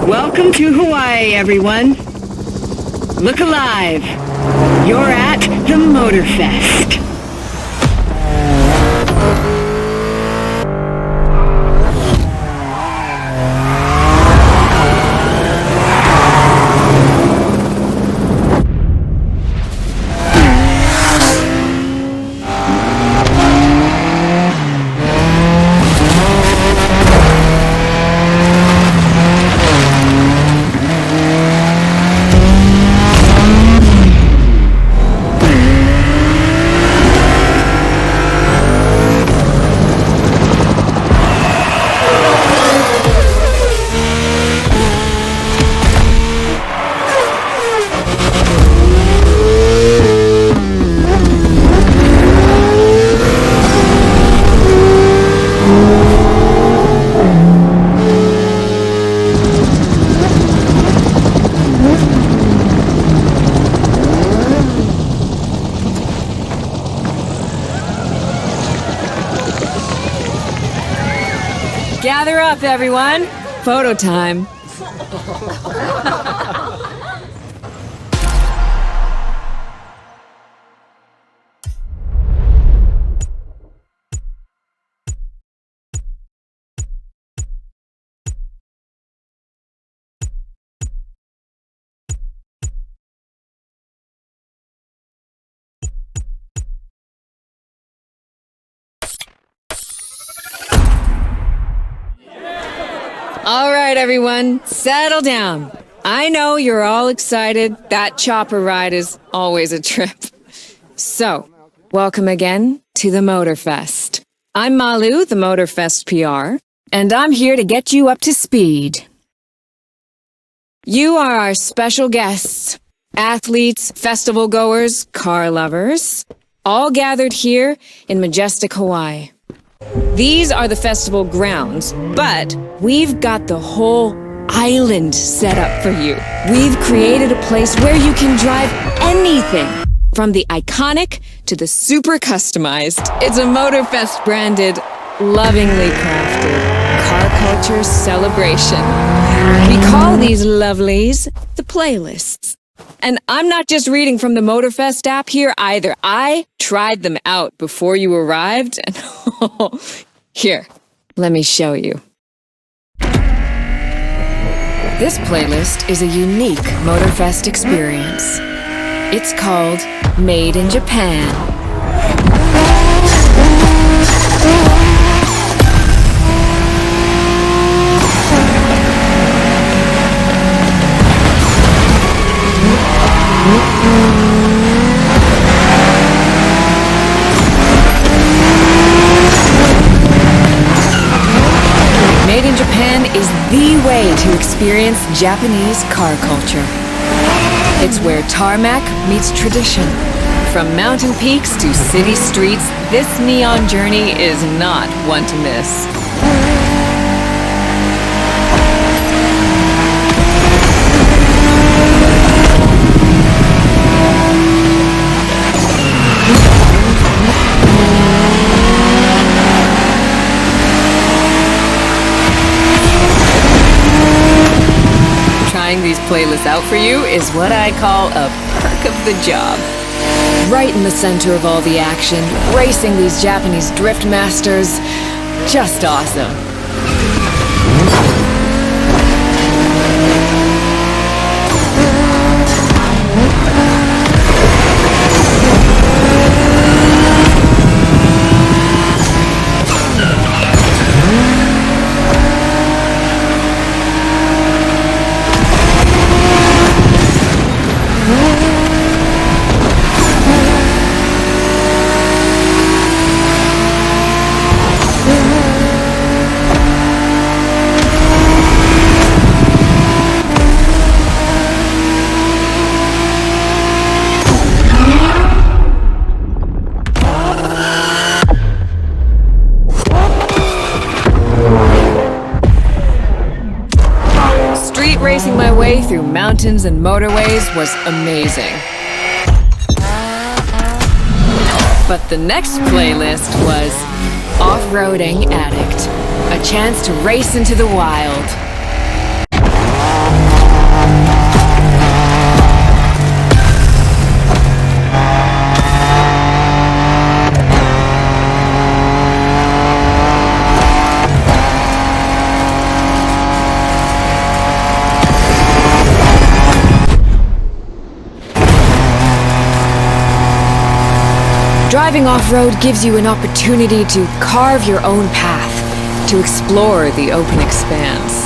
Welcome to Hawaii, everyone. Look alive. You're at the Motorfest. Gather up, everyone. Photo time. All right, everyone, settle down. I know you're all excited. That chopper ride is always a trip. So, welcome again to the Motorfest. I'm Malu, the Motorfest PR, and I'm here to get you up to speed. You are our special guests, athletes, festival goers, car lovers, all gathered here in majestic Hawaii. These are the festival grounds, but we've got the whole island set up for you. We've created a place where you can drive anything, from the iconic to the super customized. It's a Motorfest branded, lovingly crafted car culture celebration. We call these lovelies the playlists. And I'm not just reading from the Motorfest app here either. I tried them out before you arrived, and here, let me show you. This playlist is a unique Motorfest experience. It's called Made in Japan. Made in Japan is the way to experience Japanese car culture. It's where tarmac meets tradition. From mountain peaks to city streets, this neon journey is not one to miss. Trying these playlists out for you is what I call a perk of the job. Right in the center of all the action, racing these Japanese drift masters, just awesome. mountains and motorways was amazing. But the next playlist was Off-Roading Addict, a chance to race into the wild. Driving off-road gives you an opportunity to carve your own path, to explore the open expanse.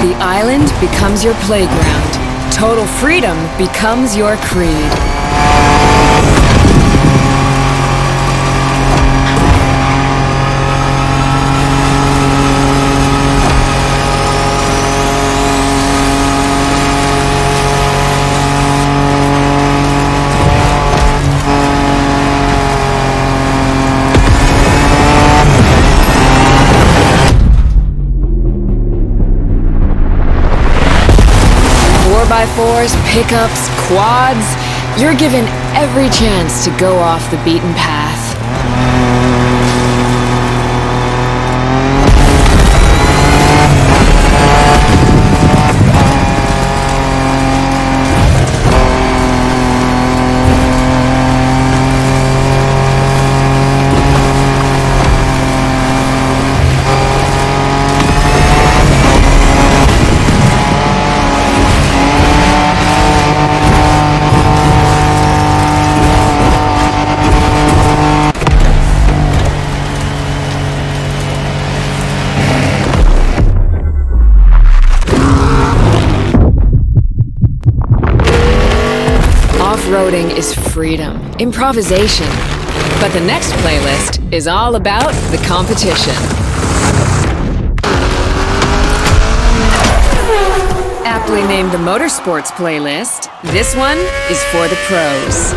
The island becomes your playground. Total freedom becomes your creed. Fours, pickups, quads, you're given every chance to go off the beaten path. Off-roading is freedom, improvisation. But the next playlist is all about the competition. Aptly named the Motorsports playlist, this one is for the pros.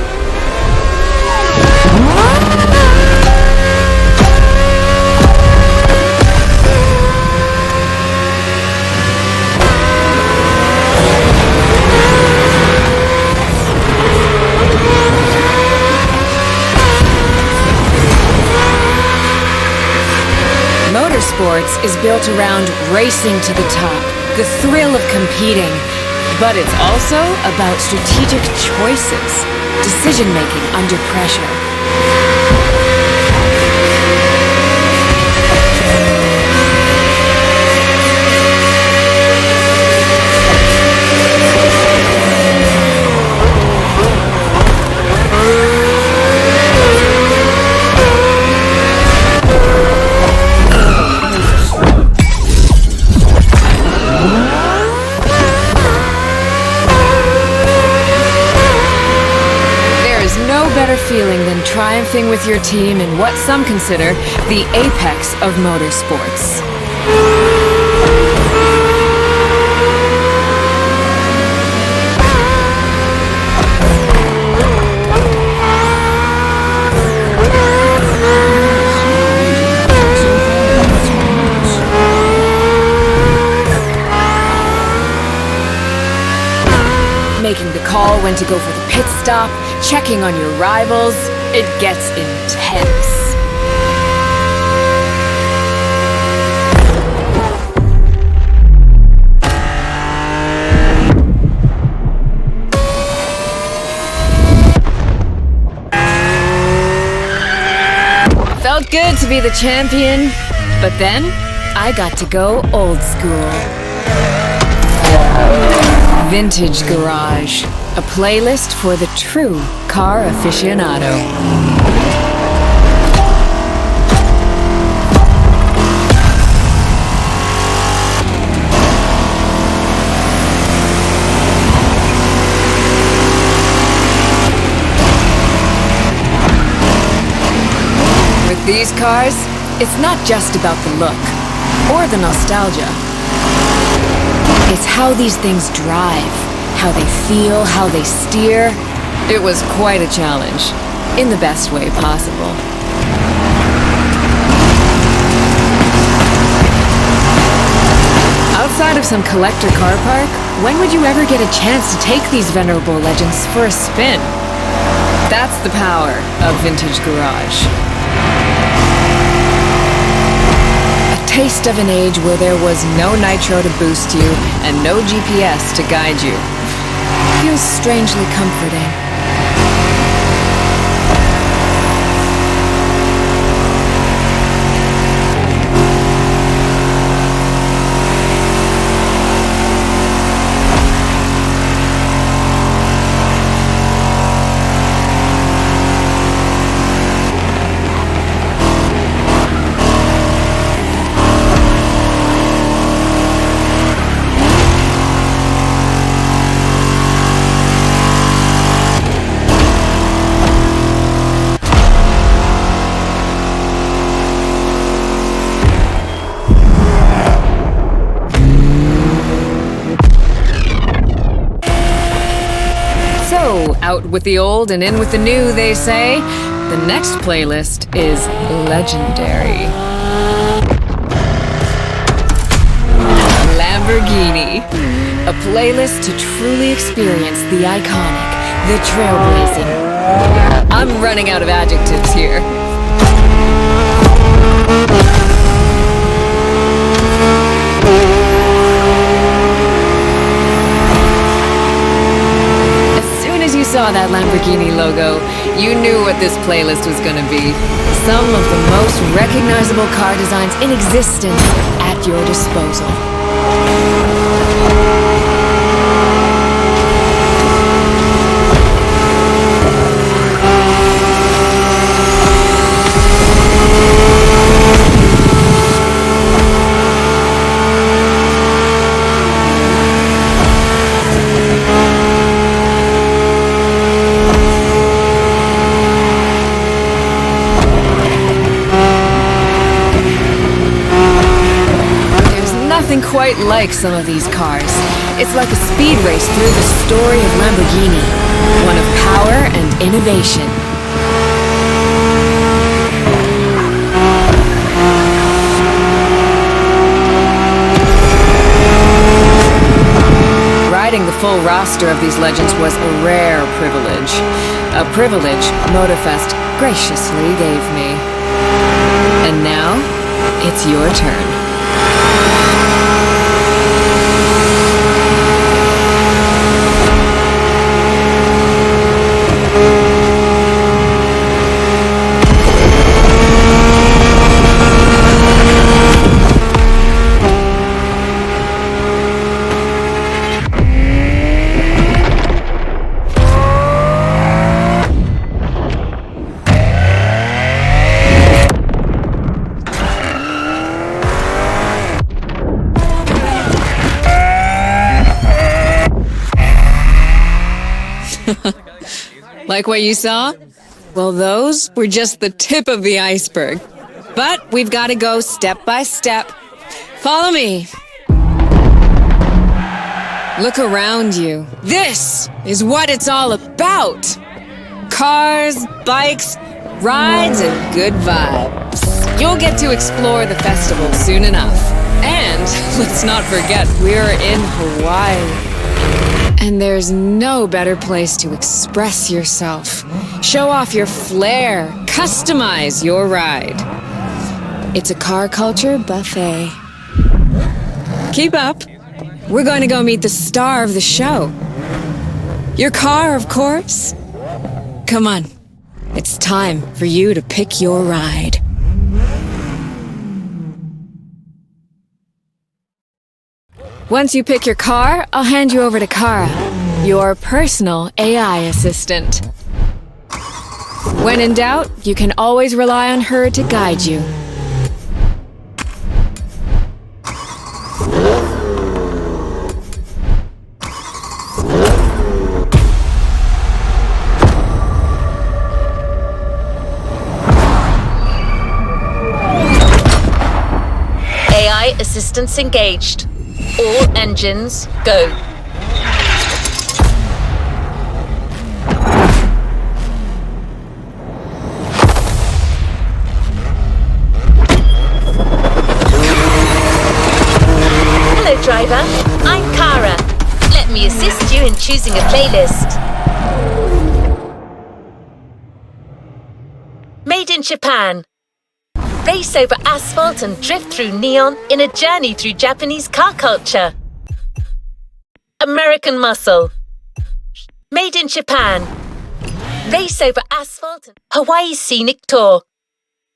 Motorsports is built around racing to the top, the thrill of competing. But it's also about strategic choices, decision-making under pressure. Feeling than triumphing with your team in what some consider the apex of motorsports. Making the call when to go for the pit stop, checking on your rivals, it gets intense. Felt good to be the champion, but then I got to go old school. Vintage Garage, a playlist for the true car aficionado. With these cars, it's not just about the look or the nostalgia. It's how these things drive, how they feel, how they steer. It was quite a challenge, in the best way possible. Outside of some collector car park, when would you ever get a chance to take these venerable legends for a spin? That's the power of Vintage Garage. A taste of an age where there was no nitro to boost you and no GPS to guide you. Feels strangely comforting. Out with the old and in with the new, they say. The next playlist is legendary. Lamborghini. A playlist to truly experience the iconic, the trailblazing. I'm running out of adjectives here. You saw that Lamborghini logo, you knew what this playlist was gonna be. Some of the most recognizable car designs in existence at your disposal. Nothing quite like some of these cars. It's like a speed race through the story of Lamborghini, one of power and innovation. Riding the full roster of these legends was a rare privilege. A privilege Motorfest graciously gave me. And now, it's your turn. Like what you saw? Well, those were just the tip of the iceberg. But we've got to go step by step. Follow me. Look around you. This is what it's all about. Cars, bikes, rides, and good vibes. You'll get to explore the festival soon enough. And let's not forget, we're in Hawaii. And there's no better place to express yourself, show off your flair, customize your ride. It's a car culture buffet. Keep up. We're going to go meet the star of the show. Your car, of course. Come on. It's time for you to pick your ride. Once you pick your car, I'll hand you over to Kara, your personal AI assistant. When in doubt, you can always rely on her to guide you. AI assistance engaged. All engines, go. Hello, driver. in choosing a playlist. Made in Japan. Race over asphalt and drift through neon in a journey through Japanese car culture. American Muscle. Made in Japan. Race over asphalt and Hawaii Scenic Tour.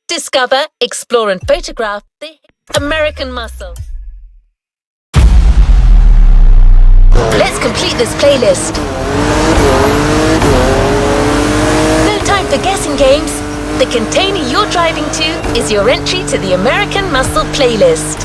Discover, explore and photograph the American Muscle. Let's complete this playlist. No time for guessing games. The container you're driving to is your entry to the American Muscle playlist.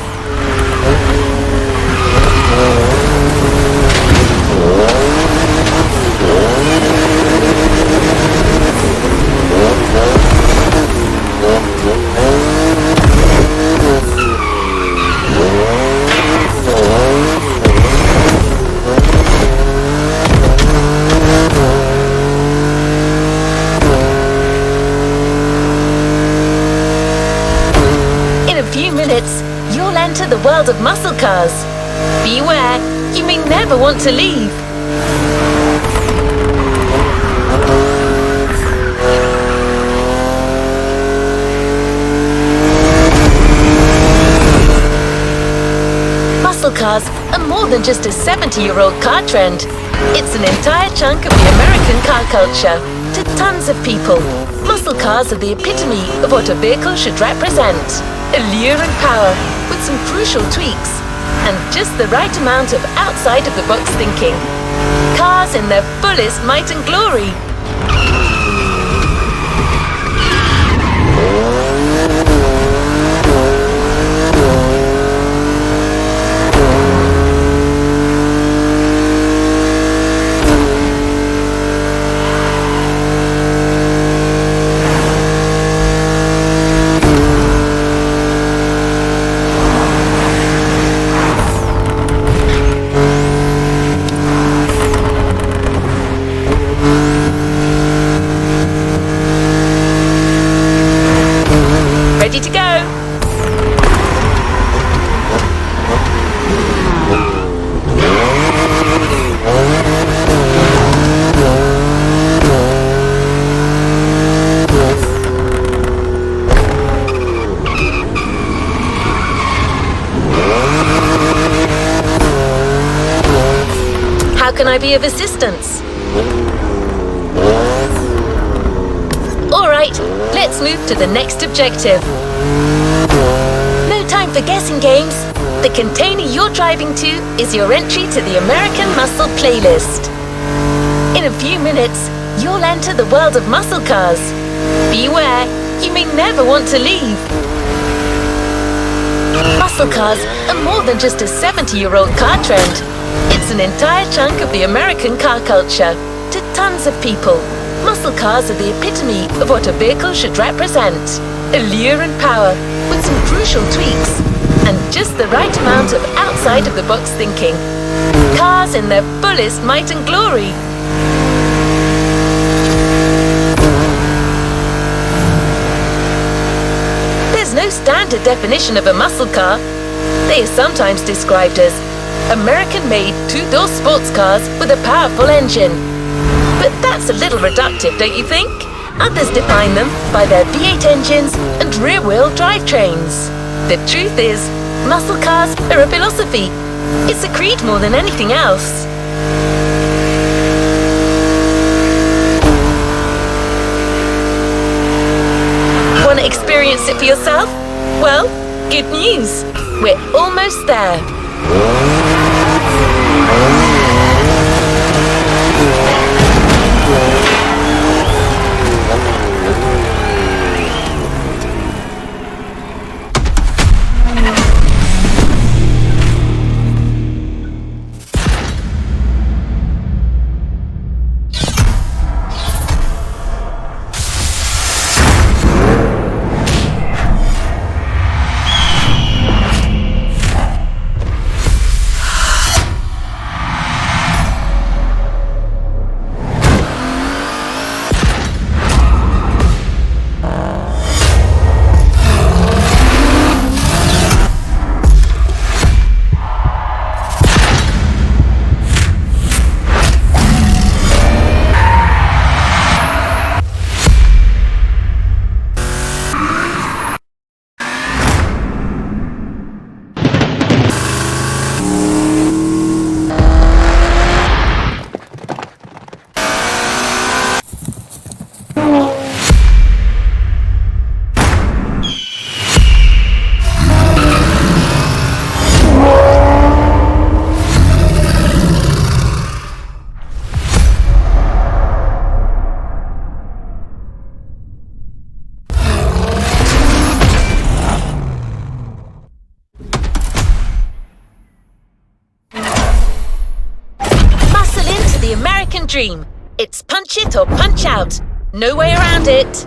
You'll enter the world of muscle cars. Beware, you may never want to leave. Muscle cars are more than just a 70-year-old car trend. It's an entire chunk of the American car culture. To tons of people, muscle cars are the epitome of what a vehicle should represent. Allure and power, with some crucial tweaks, and just the right amount of outside-of-the-box thinking. Cars in their fullest might and glory. Ready to go! How can I be of assistance? Alright, let's move to the next objective. No time for guessing games. The container you're driving to is your entry to the American Muscle playlist. In a few minutes, you'll enter the world of muscle cars. Beware, you may never want to leave. Muscle cars are more than just a 70-year-old car trend. It's an entire chunk of the American car culture. To tons of people, muscle cars are the epitome of what a vehicle should represent. Allure and power, with some crucial tweaks, and just the right amount of outside-of-the-box thinking. Cars in their fullest might and glory. There's no standard definition of a muscle car. They are sometimes described as American-made two-door sports cars with a powerful engine. But that's a little reductive, don't you think? Others define them by their V8 engines and rear-wheel drivetrains. The truth is, muscle cars are a philosophy. It's a creed more than anything else. Want to experience it for yourself? Well, good news. We're almost there. dream. It's punch it or punch out. No way around it.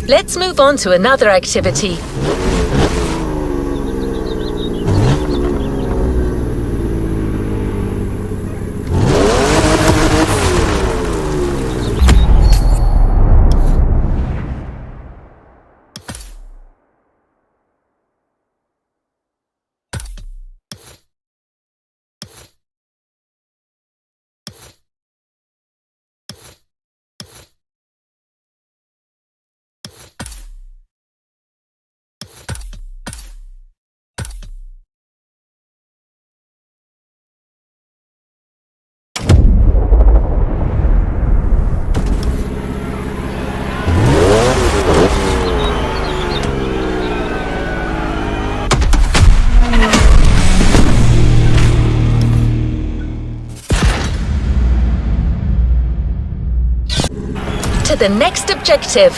Let's move on to another activity. To the next objective.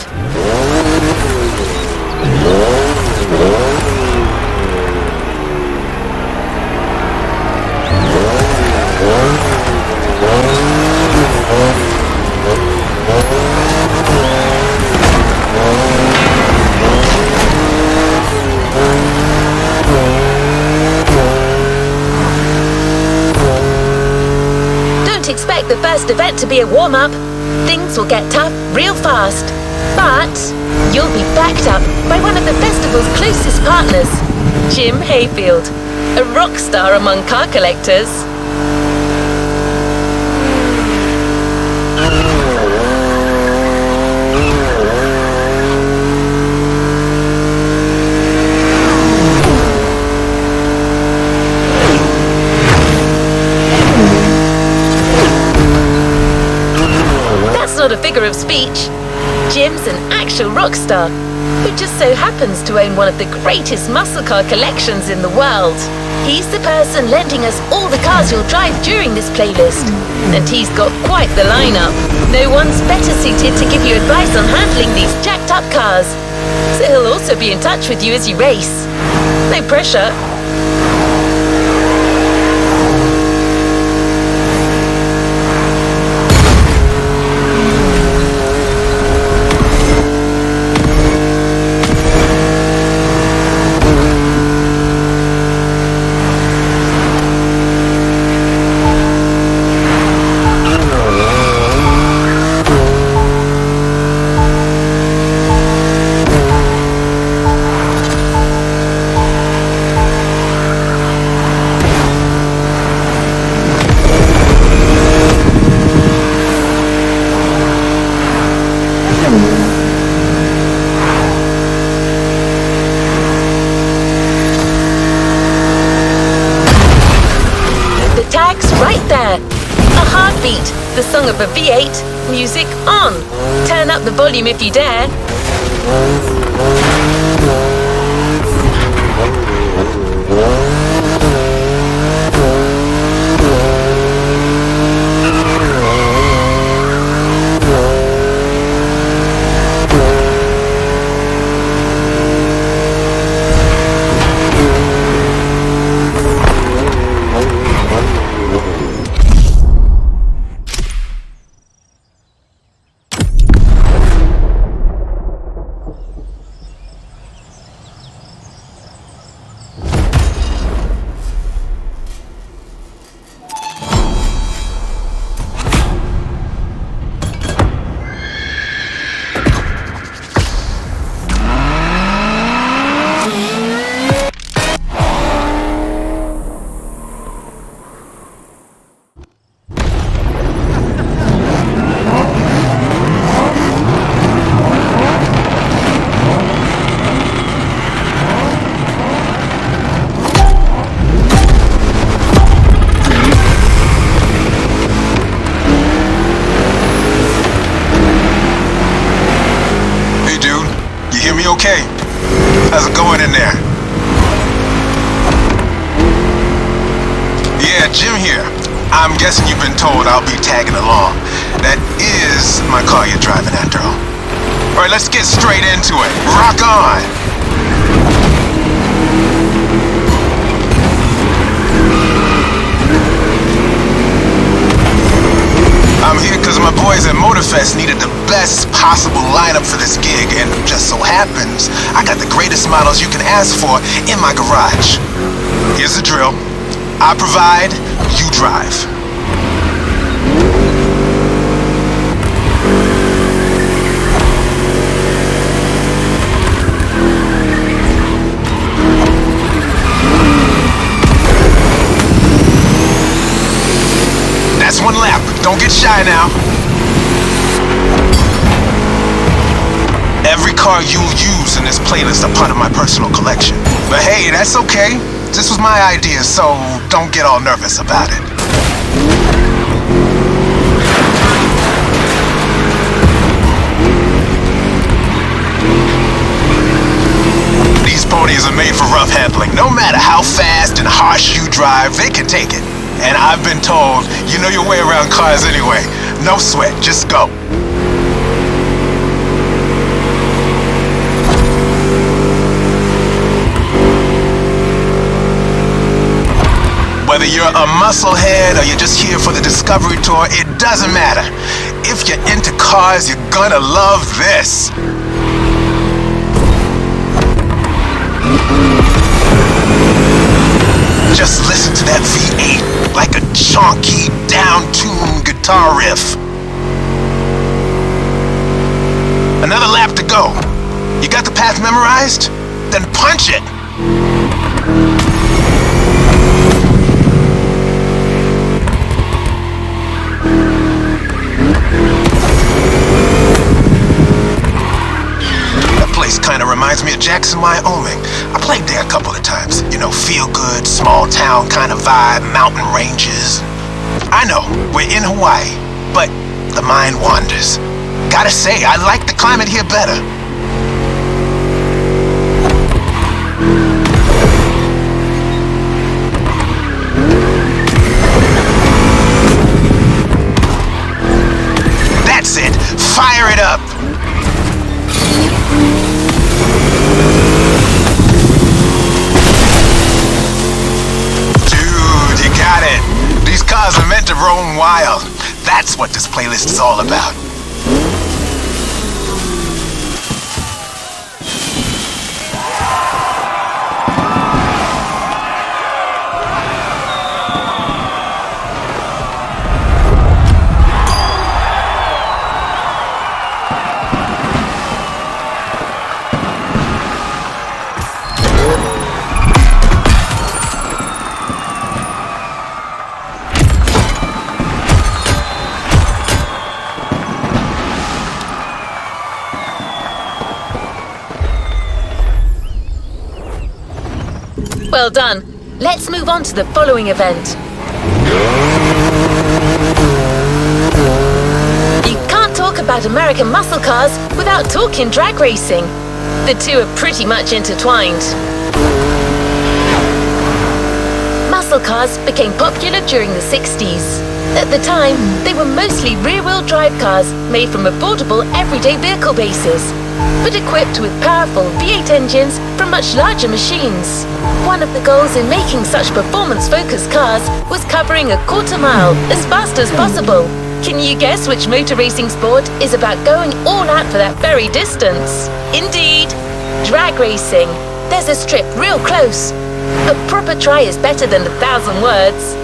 Don't expect the first event to be a warm-up. Things will get tough real fast. But you'll be backed up by one of the festival's closest partners, Jim Hayfield, a rock star among car collectors. Not a figure of speech. Jim's an actual rock star who just so happens to own one of the greatest muscle car collections in the world. He's the person lending us all the cars you'll drive during this playlist, and he's got quite the lineup. No one's better suited to give you advice on handling these jacked up cars. So he'll also be in touch with you as you race. No pressure. The song of a V8, music on. Turn up the volume if you dare. You hear me okay? How's it going in there? Yeah, Jim here. I'm guessing you've been told I'll be tagging along. That is my car you're driving after all. Alright, let's get straight into it. Rock on! I'm here because my boys at Motorfest needed the best possible lineup for this gig, and just so happens, I got the greatest models you can ask for in my garage. Here's the drill. I provide, you drive. That's one lap. Don't get shy now. Every car you'll use in this playlist are part of my personal collection. But hey, that's okay. This was my idea, so don't get all nervous about it. These ponies are made for rough handling. No matter how fast and harsh you drive, they can take it. And I've been told, you know your way around cars anyway. No sweat, just go. Whether you're a musclehead or you're just here for the Discovery Tour, it doesn't matter. If you're into cars, you're gonna love this. Just listen to that V8, like a chunky, down-tuned guitar riff. Another lap to go. You got the path memorized? Then punch it! Kinda reminds me of Jackson, Wyoming. I played there a couple of times. You know, feel good, small town kind of vibe, mountain ranges. I know, we're in Hawaii, but the mind wanders. Gotta say, I like the climate here better. That's it, fire it up. These cars are meant to roam wild. That's what this playlist is all about. Well done. Let's move on to the following event. You can't talk about American muscle cars without talking drag racing. The two are pretty much intertwined. Muscle cars became popular during the 60s. At the time, they were mostly rear-wheel drive cars made from affordable everyday vehicle bases, but equipped with powerful V8 engines from much larger machines. One of the goals in making such performance-focused cars was covering a quarter mile as fast as possible. Can you guess which motor racing sport is about going all out for that very distance? Indeed, drag racing. There's a strip real close. A proper try is better than 1,000 words.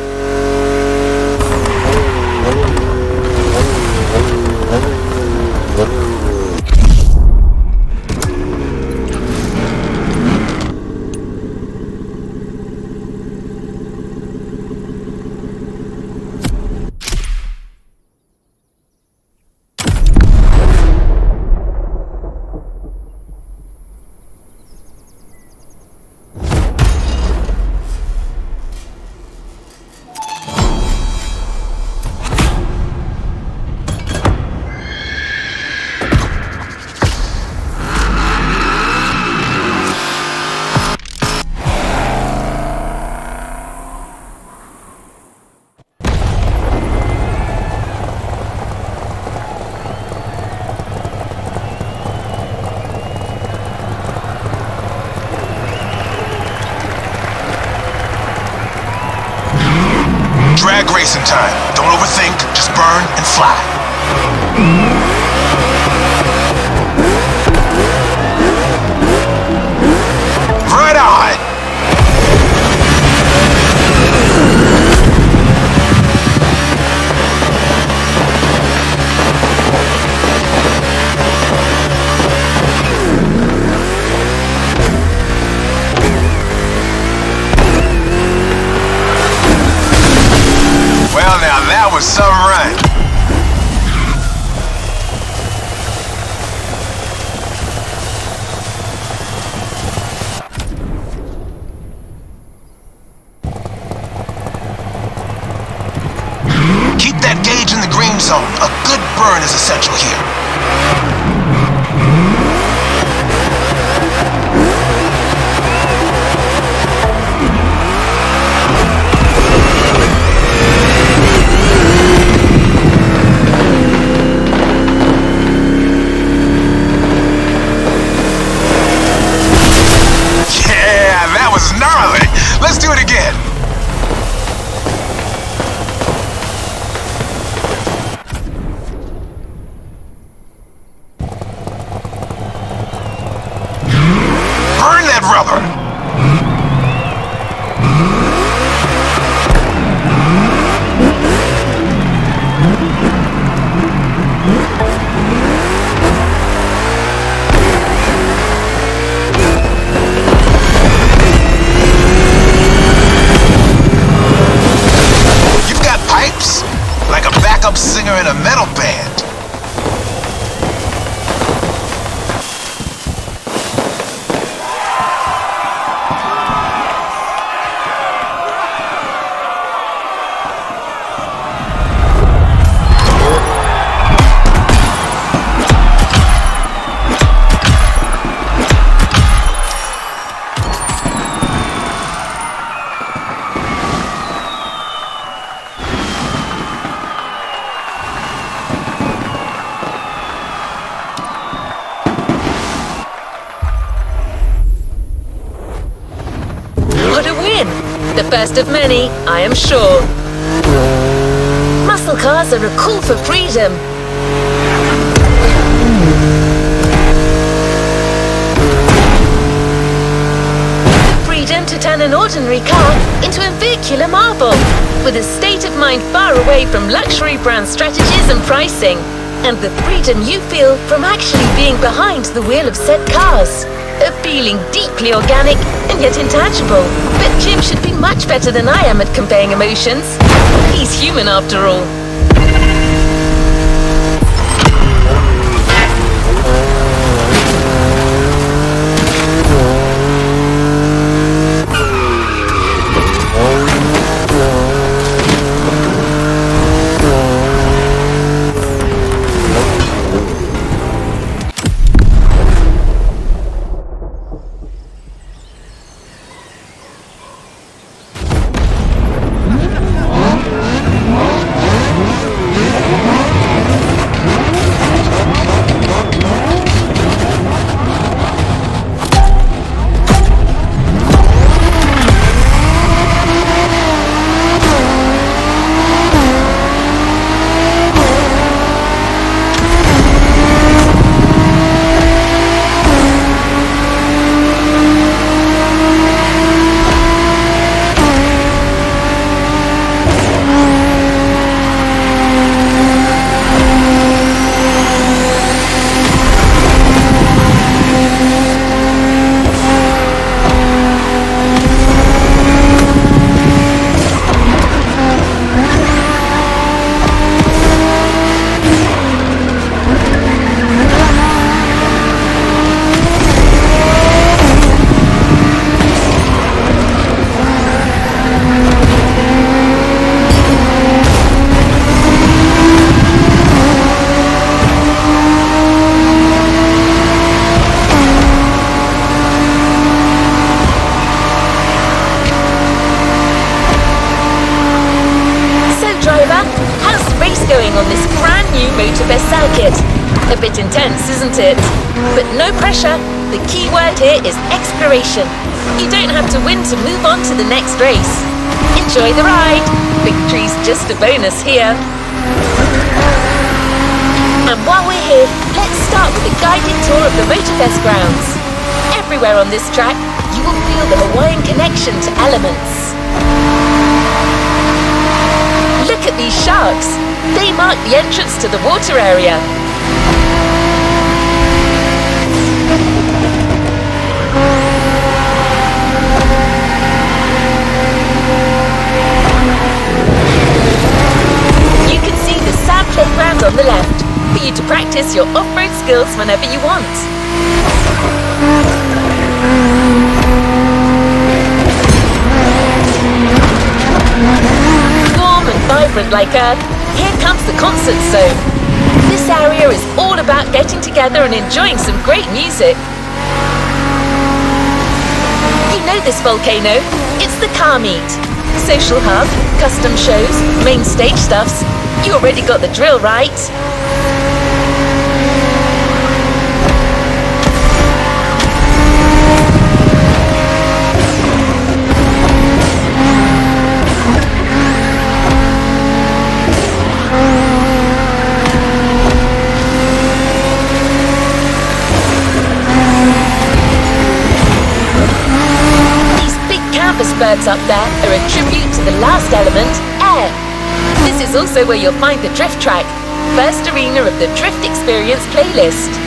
wasting time. Don't overthink, just burn and fly. Right on! Well, now that was some run. Keep that gauge in the green zone. A good burn is essential here. Gnarly. Let's do it again. Burn that rubber. Like a backup singer in a metal band. The first of many, I am sure. Muscle cars are a call for freedom. Freedom to turn an ordinary car into a vehicular marvel, with a state of mind far away from luxury brand strategies and pricing, and the freedom you feel from actually being behind the wheel of said cars. A feeling deeply organic and yet intangible. But Jim should be much better than I am at conveying emotions. He's human after all. on this brand new Motorfest circuit. A bit intense, isn't it? But no pressure. The key word here is exploration. You don't have to win to move on to the next race. In Enjoy the ride! Victory's just a bonus here. And while we're here, let's start with a guided tour of the Motorfest grounds. Everywhere on this track, you will feel the Hawaiian connection to elements. Look at these sharks! They mark the entrance to the water area. You can see the sand playground on the left, for you to practice your off-road skills whenever you want. Warm and vibrant like Earth, here comes the concert zone. This area is all about getting together and enjoying some great music. You know this volcano, it's the car meet. Social hub, custom shows, main stage stuffs. You already got the drill, right? Birds up there are a tribute to the last element, air. This is also where you'll find the drift track, first arena of the Drift Experience playlist.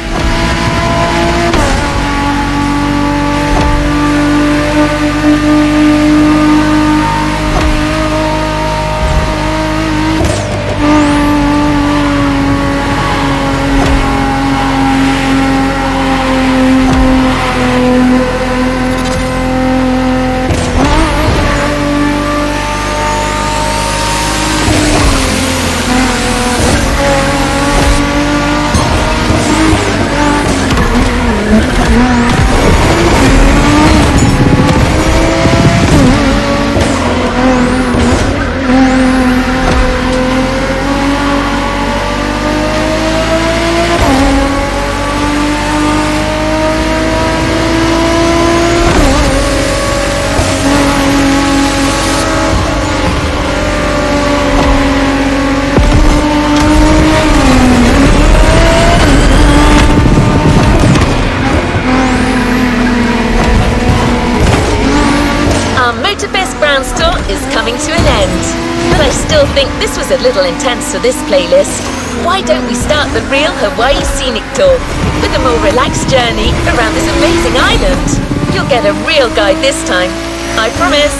Still think this was a little intense for this playlist. Why don't we start the real Hawaii Scenic Tour with a more relaxed journey around this amazing island? You'll get a real guide this time, I promise.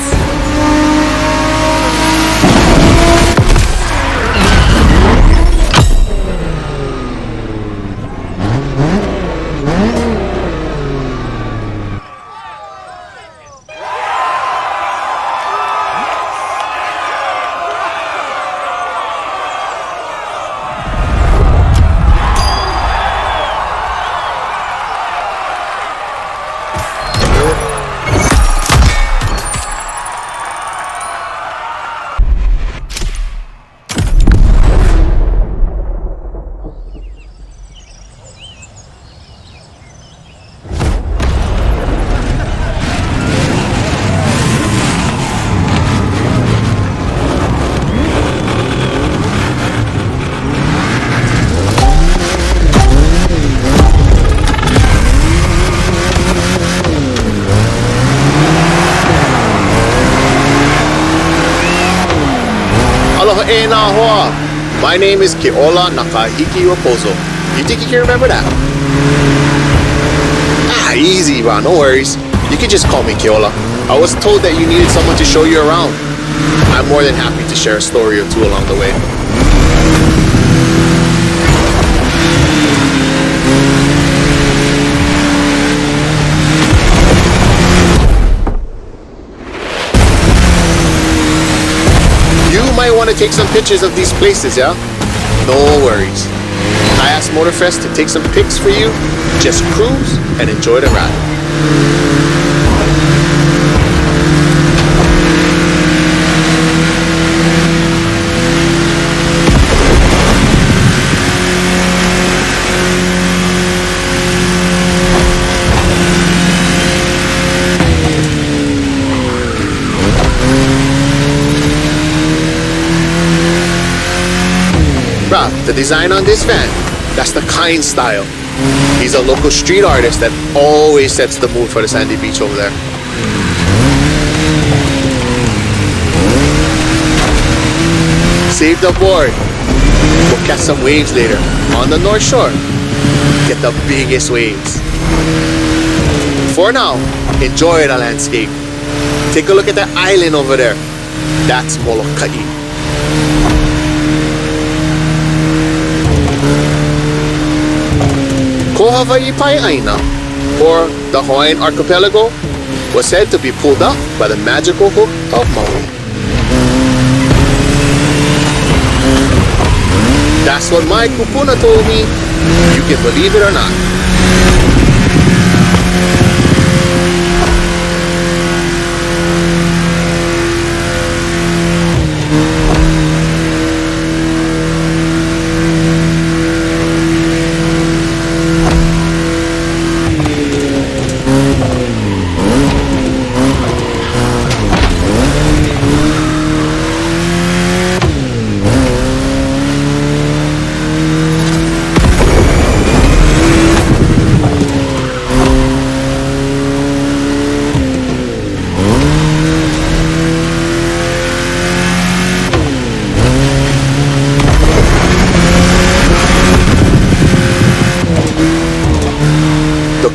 My name is Keola Nakahiki Raposo. You think you can remember that? Ah, easy, bro. No worries. You can just call me Keola. I was told that you needed someone to show you around. I'm more than happy to share a story or two along the way. Might want to take some pictures of these places, yeah? No worries. I asked Motorfest to take some pics for you. Just cruise and enjoy the ride. The design on this van, that's the kind style. He's a local street artist that always sets the mood for the sandy beach over there. Save the board. We'll catch some waves later on the North Shore. Get the biggest waves. For now, enjoy the landscape. Take a look at that island over there. That's Molokai. Ko Hawaii Pai'aina, or the Hawaiian archipelago, was said to be pulled up by the magical hook of Maui. That's what my kupuna told me. You can believe it or not.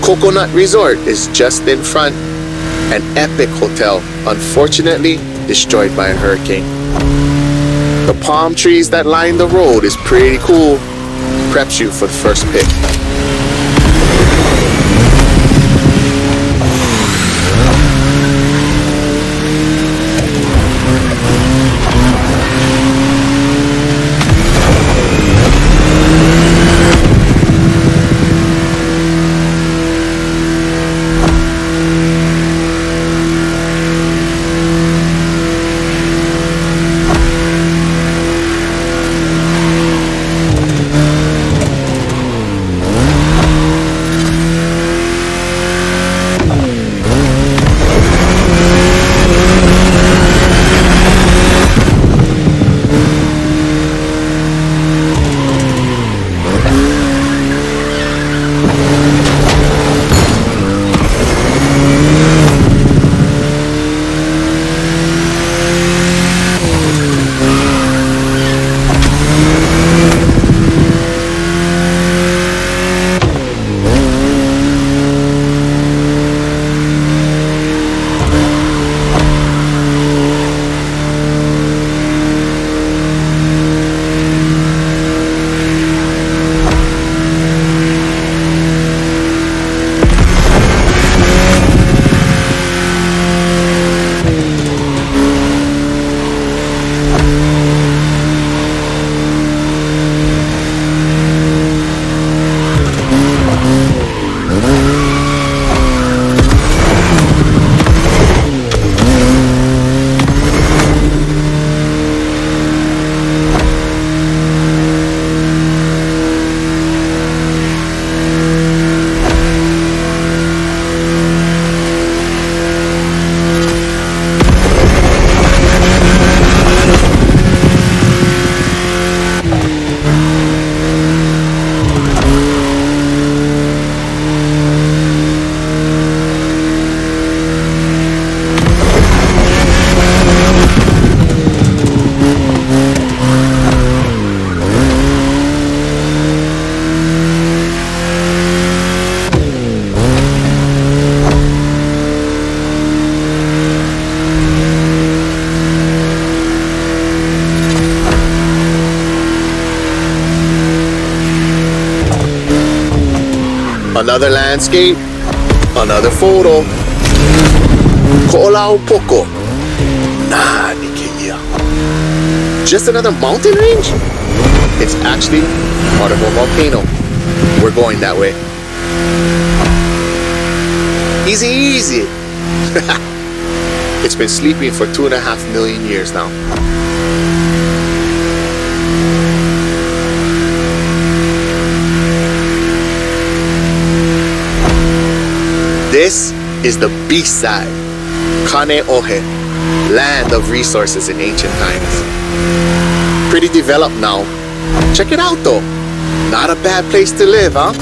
Coconut Resort is just in front. An epic hotel, unfortunately destroyed by a hurricane. The palm trees that line the road is pretty cool. Preps you for the first pick. Another landscape, another photo. Ko'olau Poko. Nani keia. Just another mountain range? It's actually part of a volcano. We're going that way. Easy, easy. It's been sleeping for 2.5 million years now. This is the beast side, Kaneohe, land of resources in ancient times. Pretty developed now, Check it out though. Not a bad place to live, huh?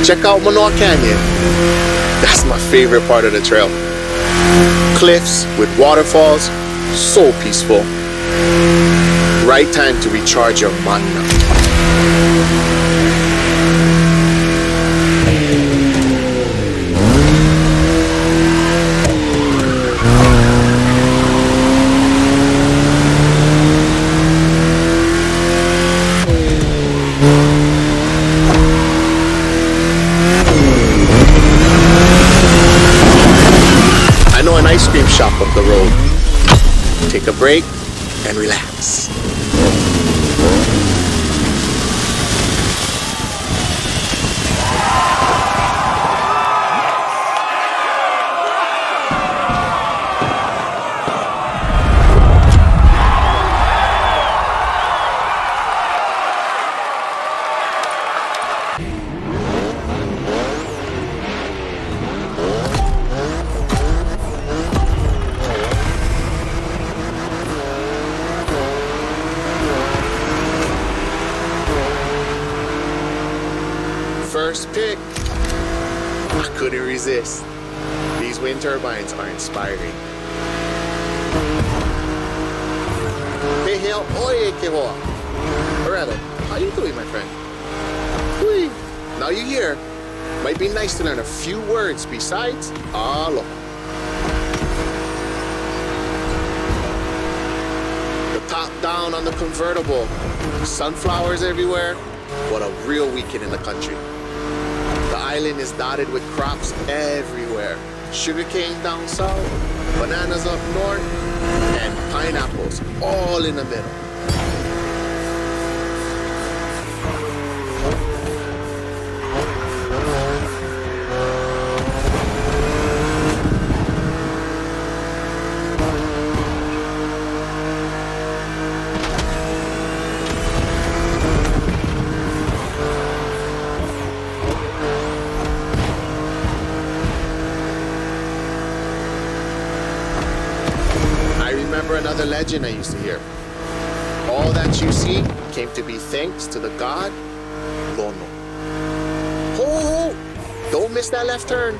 Check out Manoa Canyon. That's my favorite part of the trail. Cliffs with waterfalls, so peaceful. Right time to recharge your mana. Ice cream shop up the road. Take a break and relax. First pick. I couldn't resist. These wind turbines are inspiring. Or rather, how you doing, my friend? Whee. Now you're here. Might be nice to learn a few words besides aloha. The top down on the convertible. Sunflowers everywhere. What a real weekend in the country. The island is dotted with crops everywhere. Sugarcane down south, bananas up north, and pineapples all in the middle. Another legend I used to hear. All that you see came to be thanks to the god Lono. Ho, ho, ho! Don't miss that left turn.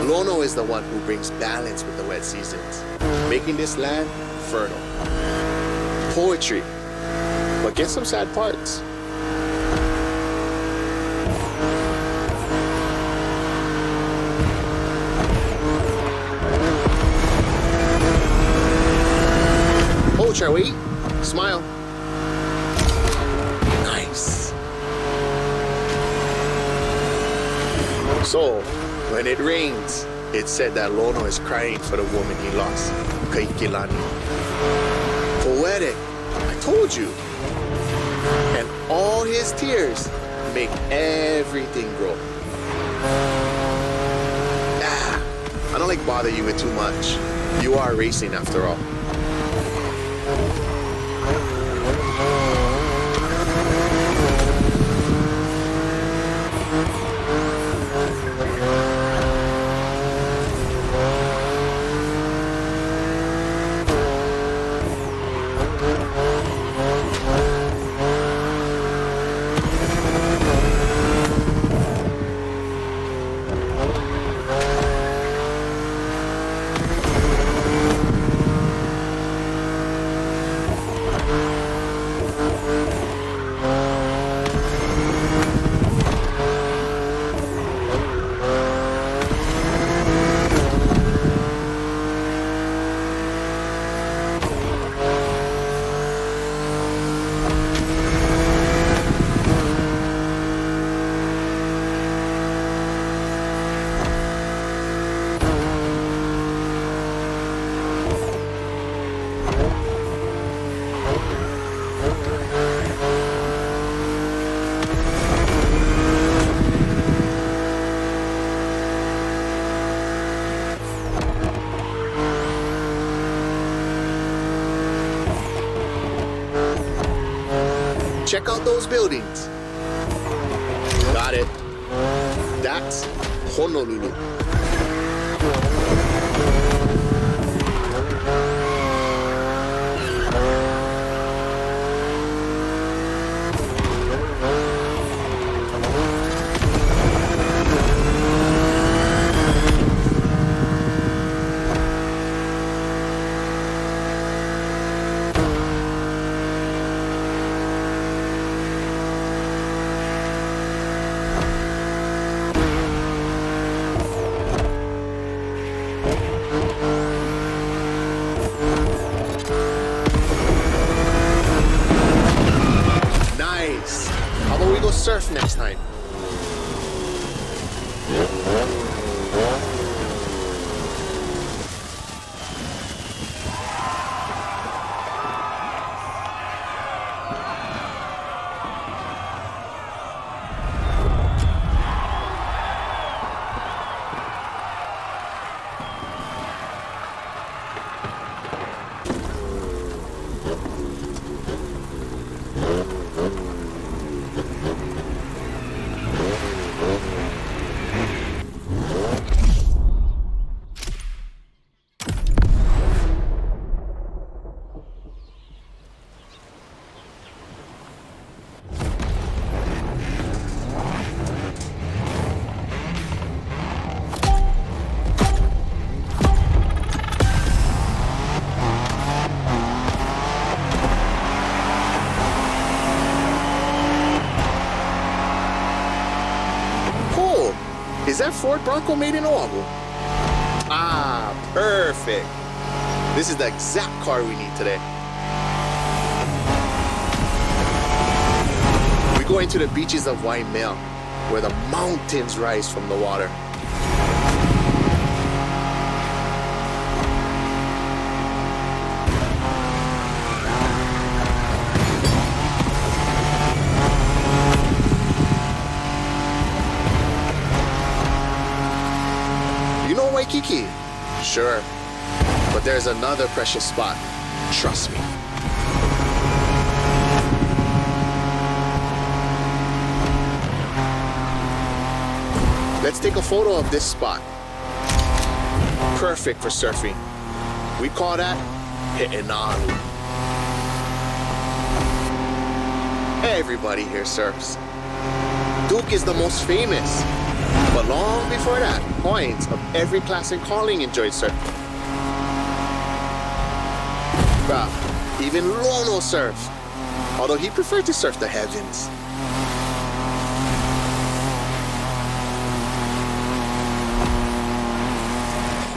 Lono is the one who brings balance with the wet seasons, making this land fertile. Poetry, but get some sad parts. Shall we? Smile. Nice. So, when it rains, it's said that Lono is crying for the woman he lost, Kaikilani. Poetic, I told you. And all his tears make everything grow. I don't like bother you with too much. You are racing after all. Check out those buildings. Got it. That's Honolulu. Surf next time. Is that Ford Bronco made in Oʻahu? Ah, perfect. This is the exact car we need today. We're going to the beaches of Waimea, where the mountains rise from the water. You know Waikiki? Sure. But there's another precious spot. Trust me. Let's take a photo of this spot. Perfect for surfing. We call that hitting on. Everybody here surfs. Duke is the most famous. But long before that, Hawaiians of every class and calling enjoyed surfing. Bruh, even Lono surfed, although he preferred to surf the heavens.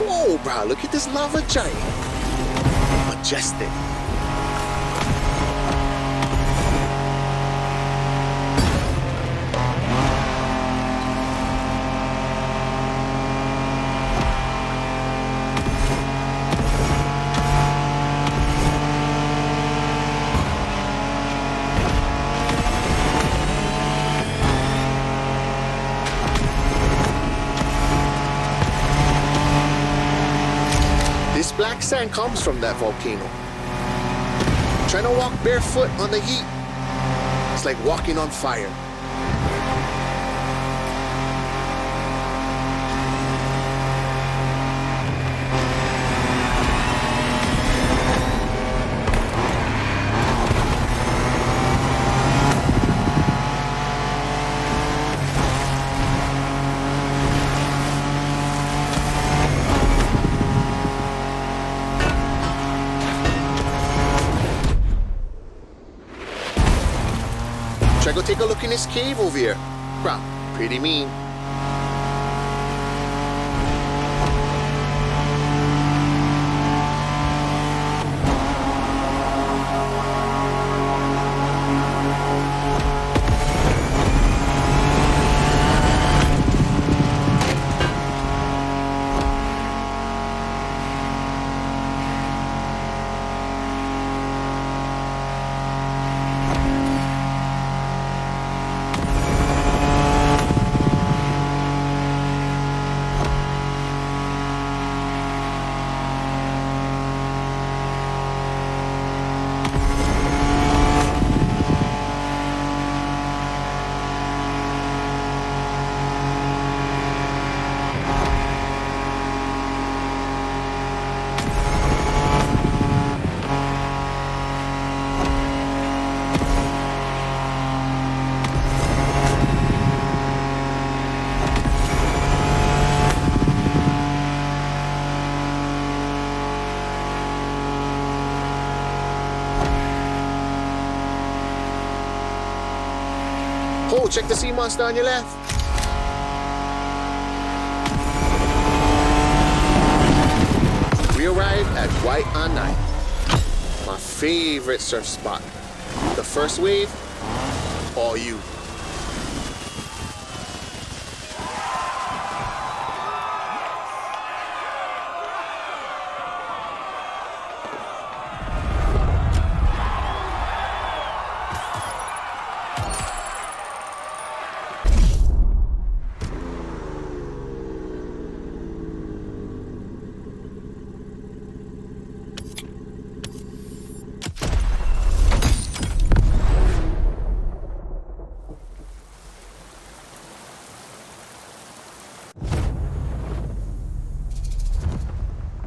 Whoa, bruh, look at this lava giant. Majestic. Black sand comes from that volcano. Trying to walk barefoot on the heat, it's like walking on fire. Try go take a look in this cave over here. Bruh, pretty mean. Oh, check the sea monster on your left. We arrived at Hawaiian, my favorite surf spot. The first wave, all you.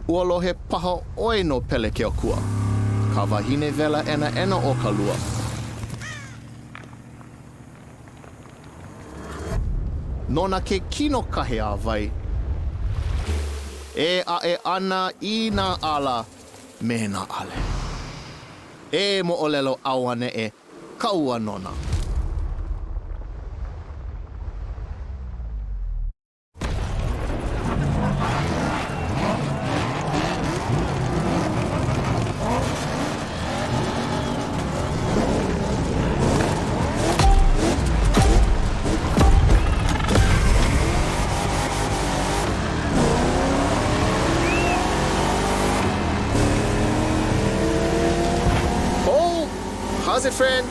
Ua lohe paha oi no pele ke okua. Ka wahine vela ena o ka lua. Nona ke kino kahe a vai. E a e ana I na ala me na ale. E mo olelo awane e kaua nona. How's it, friend?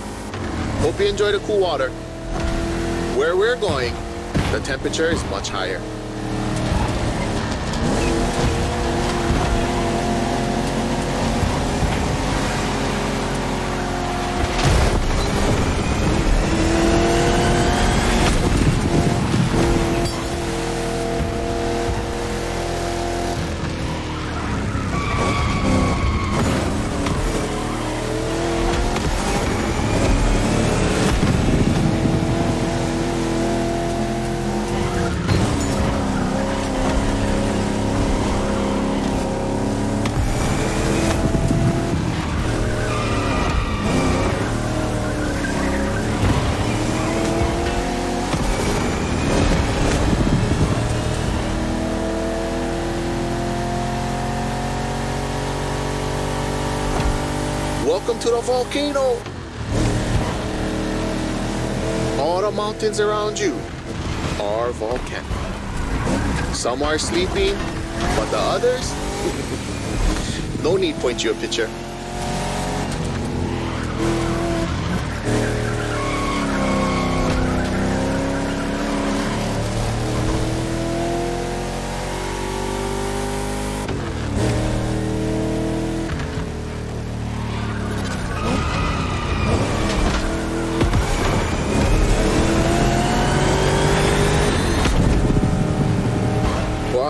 Hope you enjoy the cool water. Where we're going, the temperature is much higher. Welcome to the volcano! All the mountains around you are volcanic. Some are sleeping, but the others? No need point you a picture.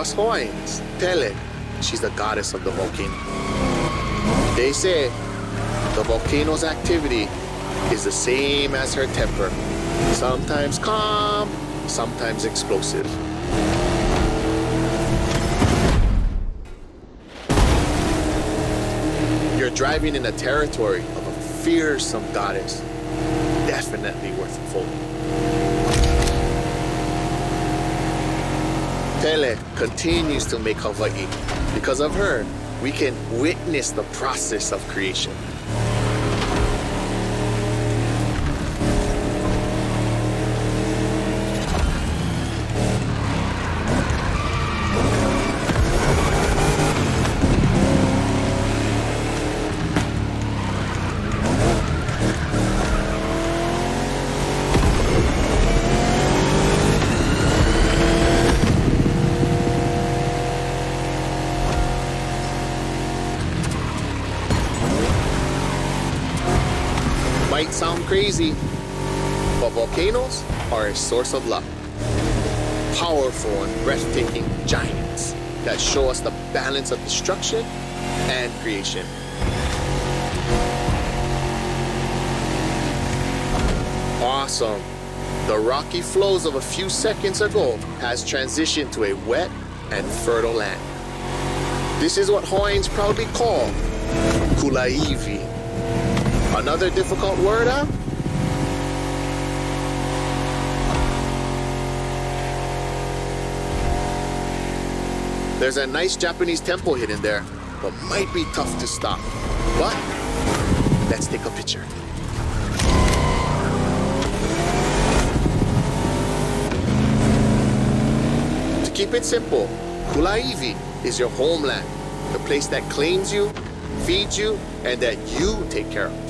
us Hawaiians, Pele, she's the goddess of the volcano. They say the volcano's activity is the same as her temper, sometimes calm, sometimes explosive. You're driving in the territory of a fearsome goddess, definitely worth following. Pele continues to make Hawaii. Because of her, we can witness the process of creation. Might sound crazy, but volcanoes are a source of luck. Powerful and breathtaking giants that show us the balance of destruction and creation. Awesome! The rocky flows of a few seconds ago has transitioned to a wet and fertile land. This is what Hawaiians proudly call kulaivi. Another difficult word, huh? There's a nice Japanese temple hidden there, but might be tough to stop. But let's take a picture. To keep it simple, Kulaivi is your homeland, the place that claims you, feeds you, and that you take care of.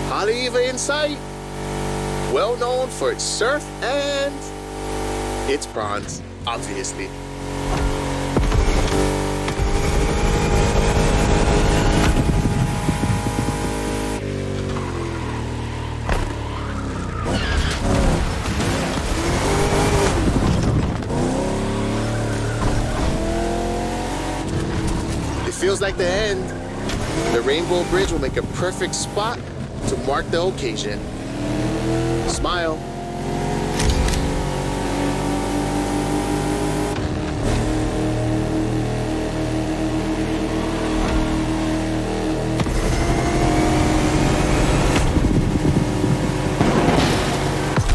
Haleiwa in sight, well known for its surf and its prawns, obviously. It feels like the end. The Rainbow Bridge will make a perfect spot to mark the occasion. Smile.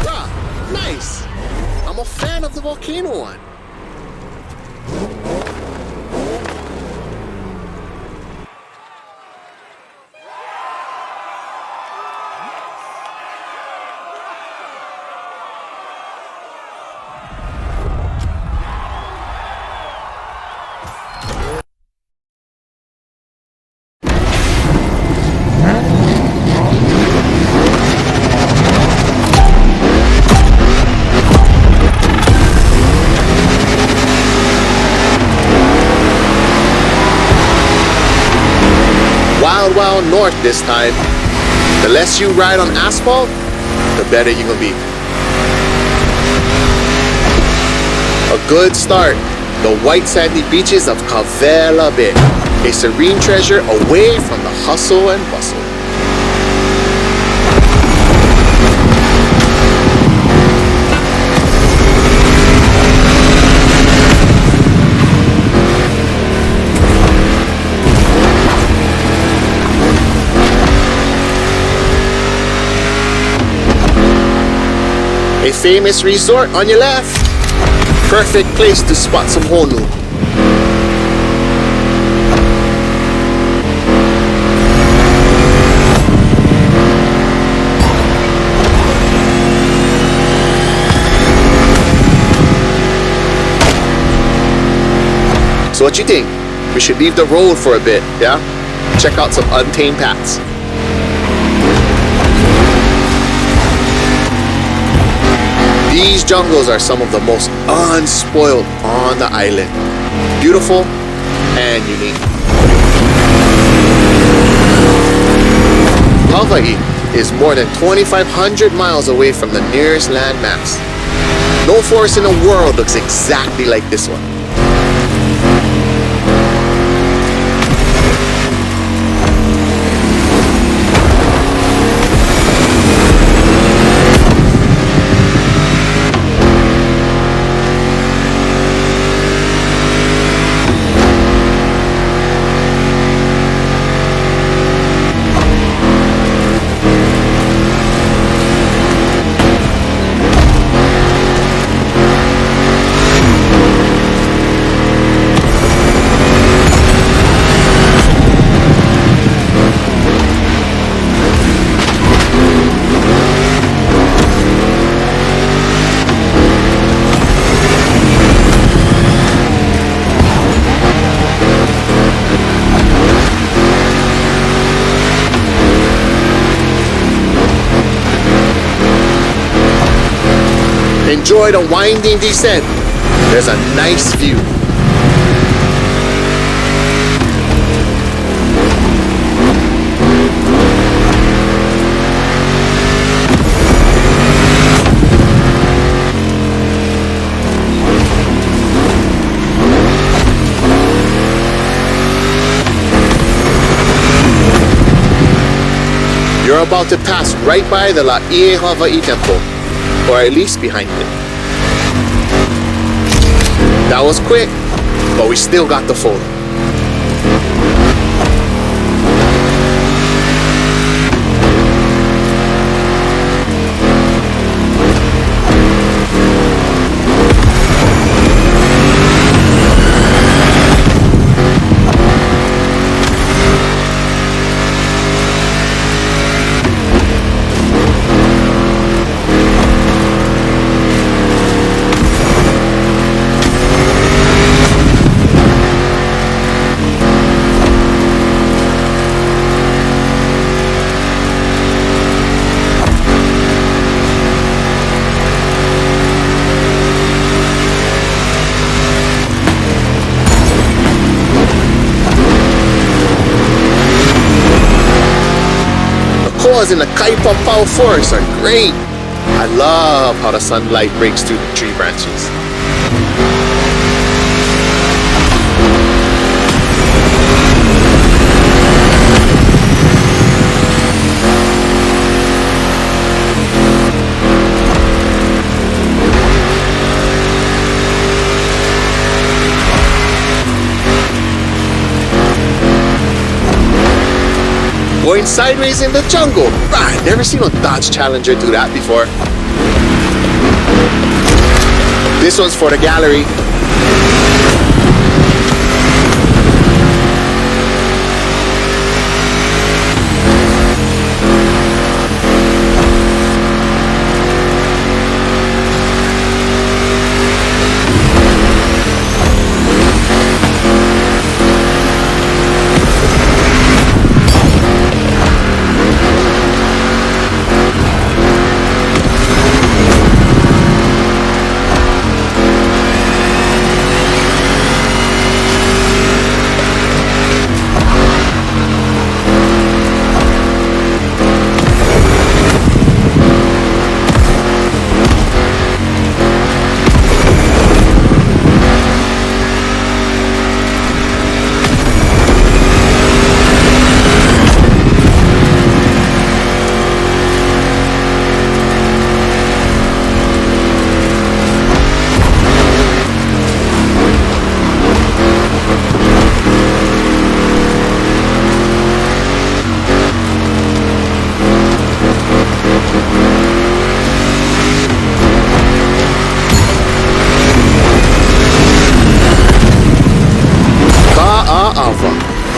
Ah, nice. I'm a fan of the volcano one. Wild north this time. The less you ride on asphalt, the better you're gonna be. A good start. The white sandy beaches of Kavela Bay. A serene treasure away from the hustle and bustle. A famous resort on your left. Perfect place to spot some honu. So what you think? We should leave the road for a bit, yeah? Check out some untamed paths. These jungles are some of the most unspoiled on the island. Beautiful and unique. Hawaii, is more than 2,500 miles away from the nearest landmass. No forest in the world looks exactly like this one. Enjoy the winding descent. There's a nice view. You're about to pass right by the Laie Hawaii temple, or at least behind it. That was quick, but we still got the photo. In the Kaipapau forest are great. I love how the sunlight breaks through the tree branches. Going sideways in the jungle. I've never seen a Dodge Challenger do that before. This one's for the gallery.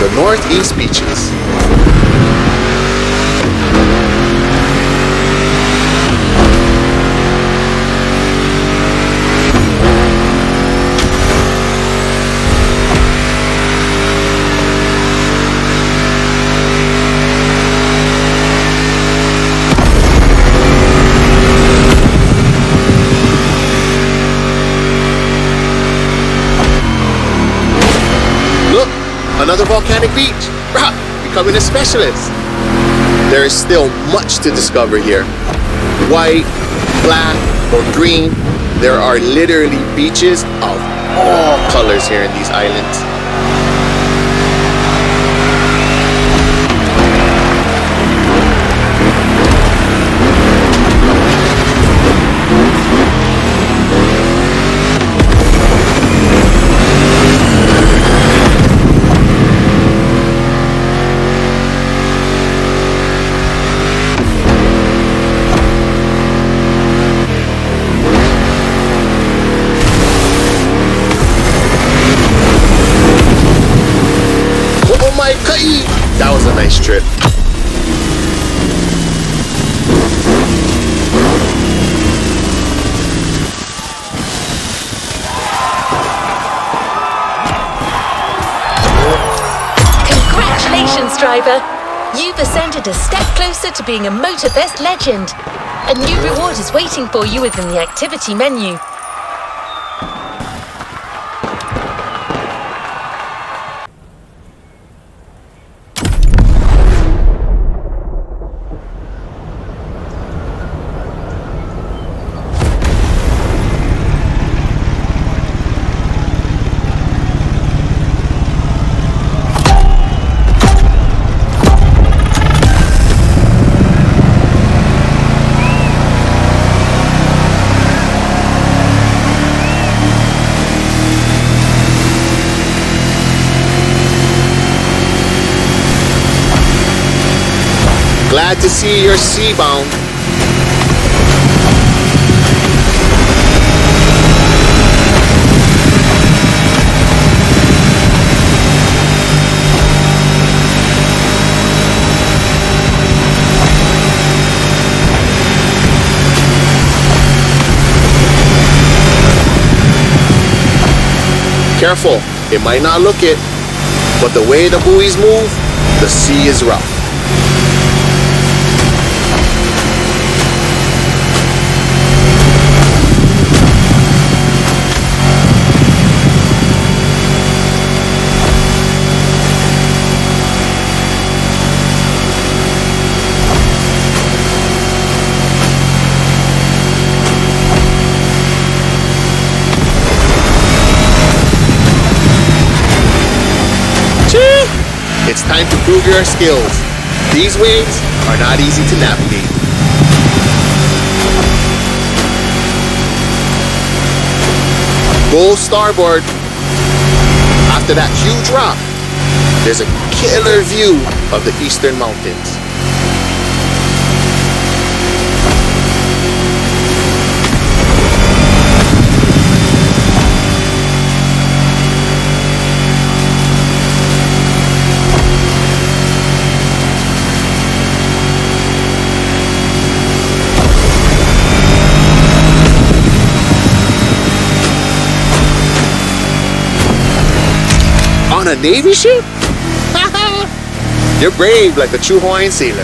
The Northeast Beaches. Look, another volcanic beach. Becoming a specialist. there is still much to discover here. White, black, or green, there are literally beaches of all colors here in these islands. That was a nice trip. Congratulations, driver! You've ascended a step closer to being a Motorfest legend. A new reward is waiting for you within the activity menu. Glad to see you're seabound. Careful, it might not look it, but the way the buoys move, the sea is rough. It's time to prove your skills. These waves are not easy to navigate. Go starboard. After that huge rock, there's a killer view of the eastern mountains. On a Navy ship? You're brave like a true Hawaiian sailor.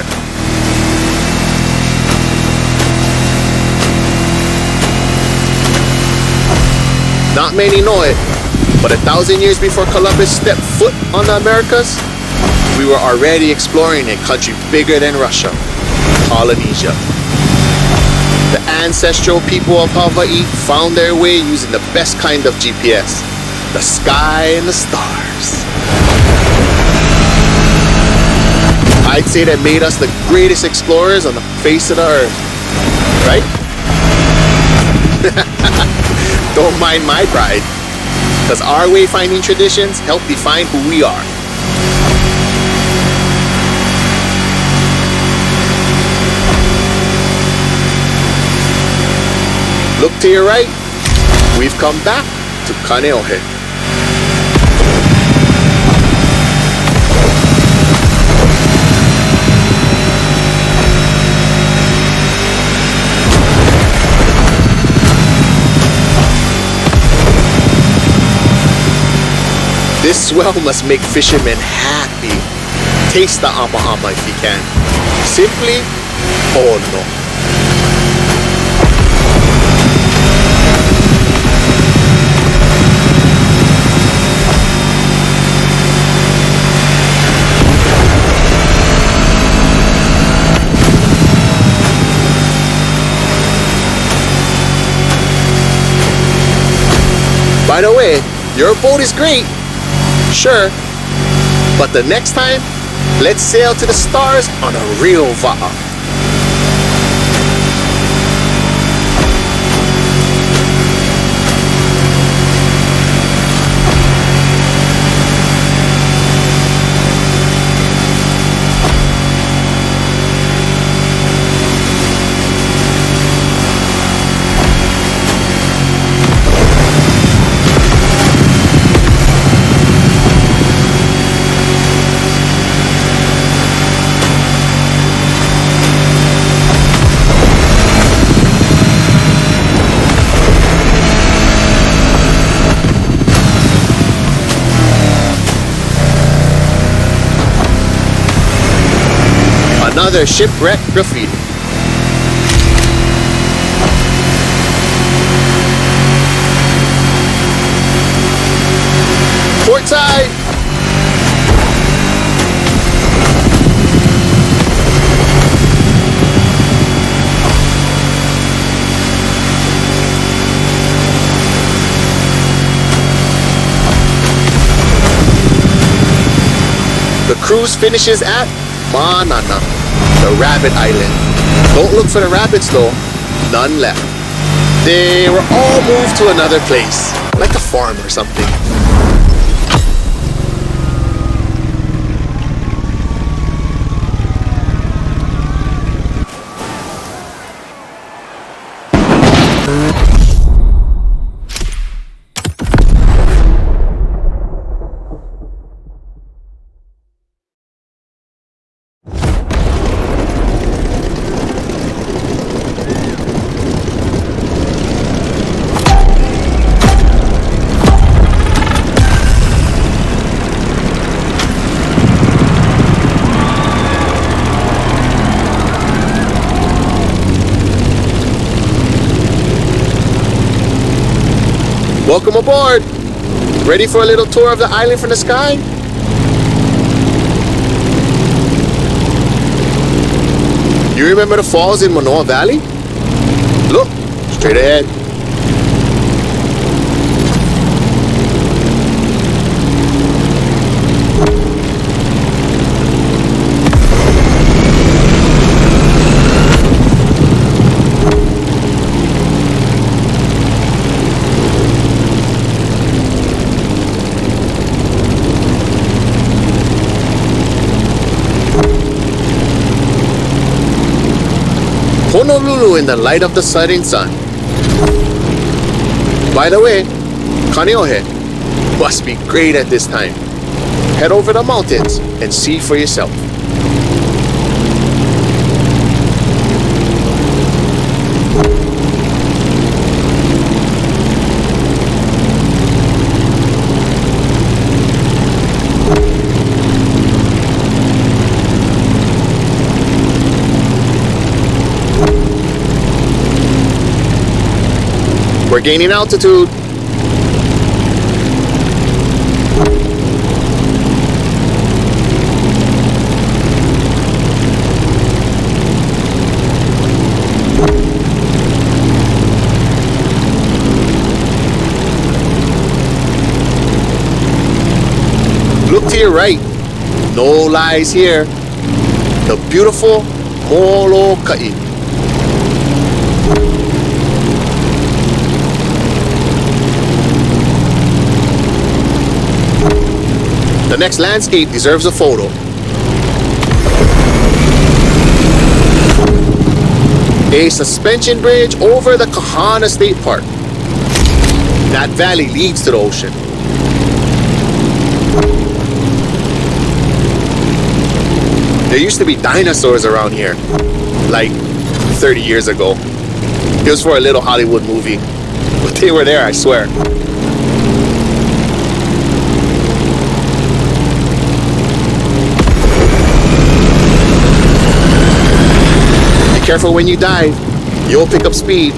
Not many know it, but 1,000 years before Columbus stepped foot on the Americas, we were already exploring a country bigger than Russia, Polynesia. The ancestral people of Hawaii found their way using the best kind of GPS, the sky and the stars. I'd say that made us the greatest explorers on the face of the earth, right? Don't mind my pride, because our wayfinding traditions help define who we are. Look to your right, we've come back to Kaneohe. This swell must make fishermen happy. Taste the ama if you can. Simply, oh no. By the way, your boat is great, sure, but the next time, let's sail to the stars on a real va'a. Another shipwreck graffiti. Port side! The cruise finishes at Manana, the rabbit island. Don't look for the rabbits though, none left. They were all moved to another place, like a farm or something. Welcome aboard! Ready for a little tour of the island from the sky? You remember the falls in Manoa Valley? Look, straight ahead. Honolulu in the light of the setting sun. By the way, Kaneohe must be great at this time. Head over the mountains and see for yourself. We're gaining altitude. Look to your right. No lies here. The beautiful Molokai. The next landscape deserves a photo. A suspension bridge over the Kahana State Park. That valley leads to the ocean. There used to be dinosaurs around here, like 30 years ago. It was for a little Hollywood movie, but they were there, I swear. Careful when you dive, you'll pick up speed.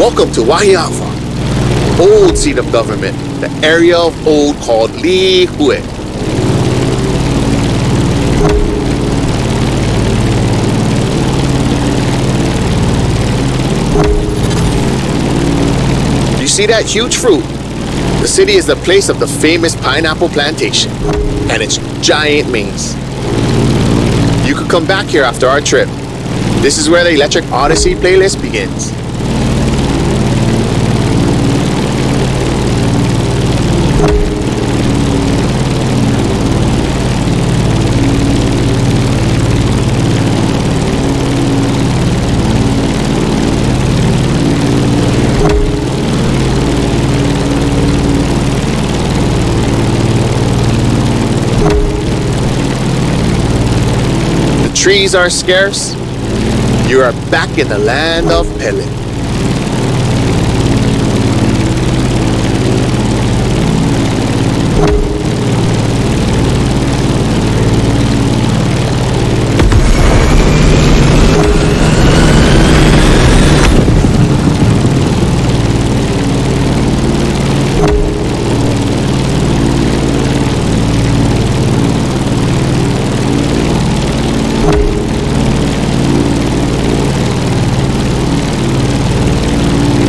Welcome to Waiawa, old seat of government, the area of old called Lihue. see that huge fruit? The city is the place of the famous pineapple plantation and its giant maze. You could come back here after our trip. This is where the Electric Odyssey playlist begins. Trees are scarce. You are back in the land of Pele.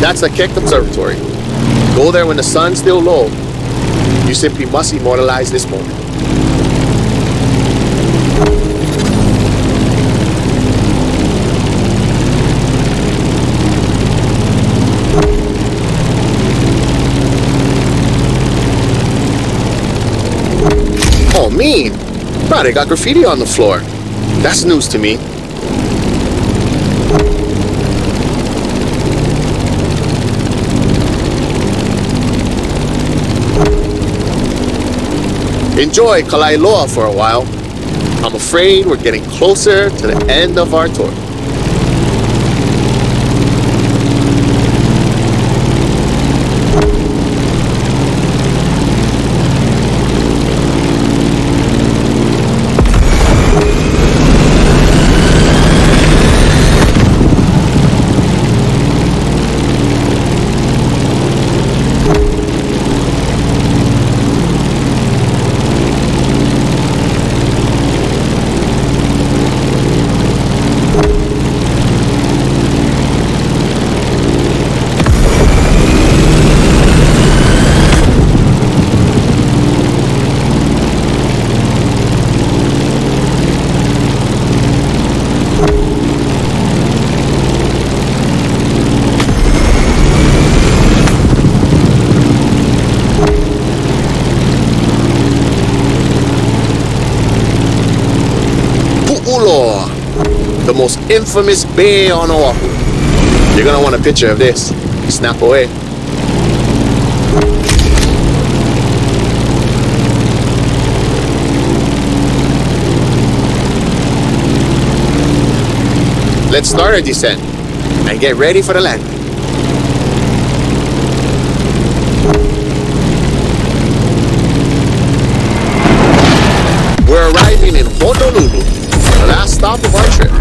That's the Keck Observatory. Go there when the sun's still low. You simply must immortalize this moment. Oh, mean. Bro, they got graffiti on the floor. That's news to me. Enjoy Kalailoa for a while. I'm afraid we're getting closer to the end of our tour. The most infamous bay on Oʻahu. You're gonna want a picture of this. Snap away. Let's start our descent and get ready for the landing. We're arriving in Honolulu, the last stop of our trip.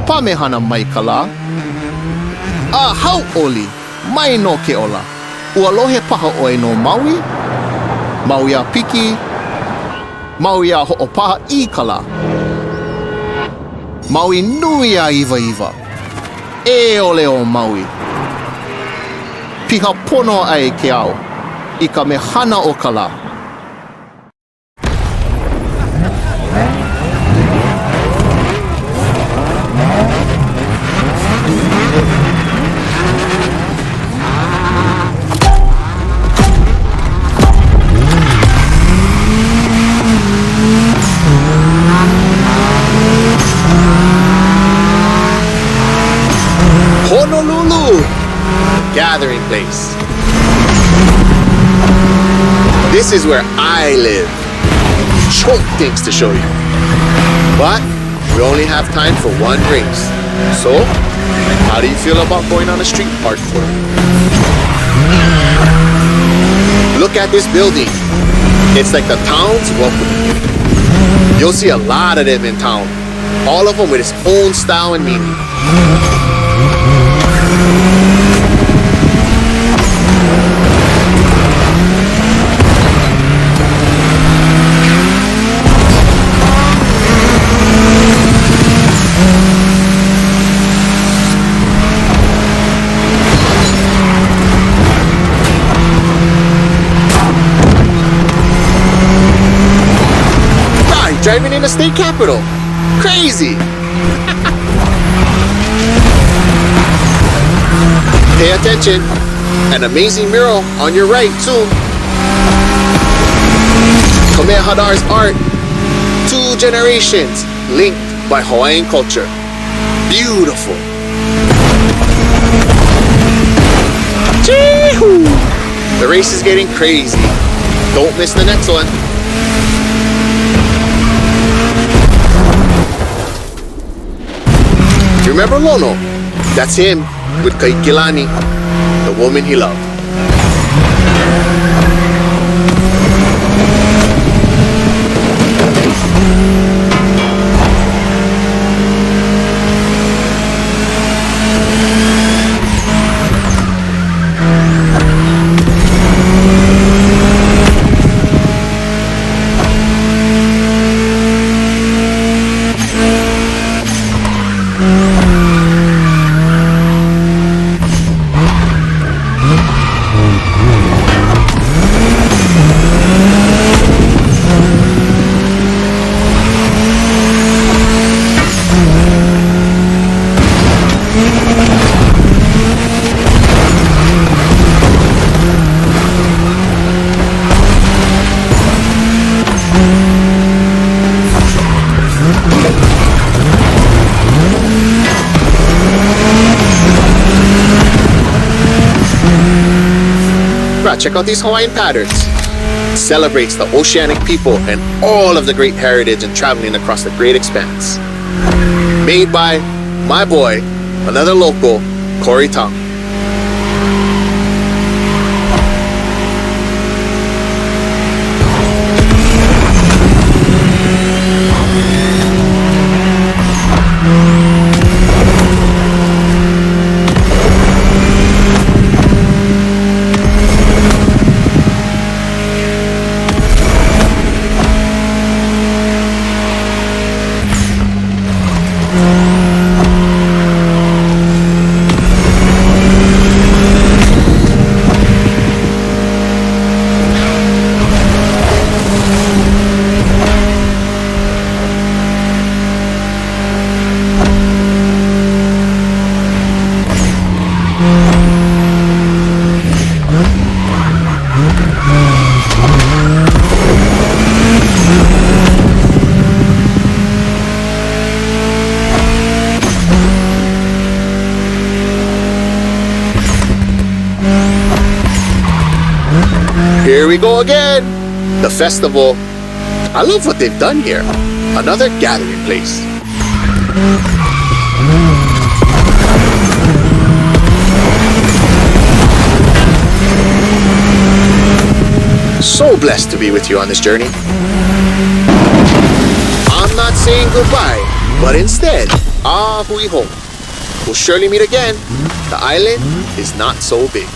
Pamehana maikala. A hau oli, mai no ke ola. Ua lohe paha oe no Maui. Maui a piki. Maui a ho'opaha I kala. Maui nui a iwa iwa. E ole o Maui. Piha pono ai ke ao. I ka mehana o kala. Honolulu, gathering place. This is where I live. Choke things to show you. But we only have time for one race. So, how do you feel about going on a street park tour? Look at this building. It's like the town's welcome. You'll see a lot of them in town. All of them with its own style and meaning. Driving in the state capital. Crazy. Pay attention. An amazing mural on your right too. Kamehameha's art. 2 generations linked by Hawaiian culture. Beautiful. Chee-hoo! The race is getting crazy. Don't miss the next one. Remember Lono? That's him with Kaikilani, the woman he loved. Check out these Hawaiian patterns. It celebrates the oceanic people and all of the great heritage and traveling across the great expanse. Made by my boy, another local, Corey Tom. Here we go again! The festival. I love what they've done here. Another gathering place. So blessed to be with you on this journey. I'm not saying goodbye, but instead, hui home. We'll surely meet again. The island is not so big.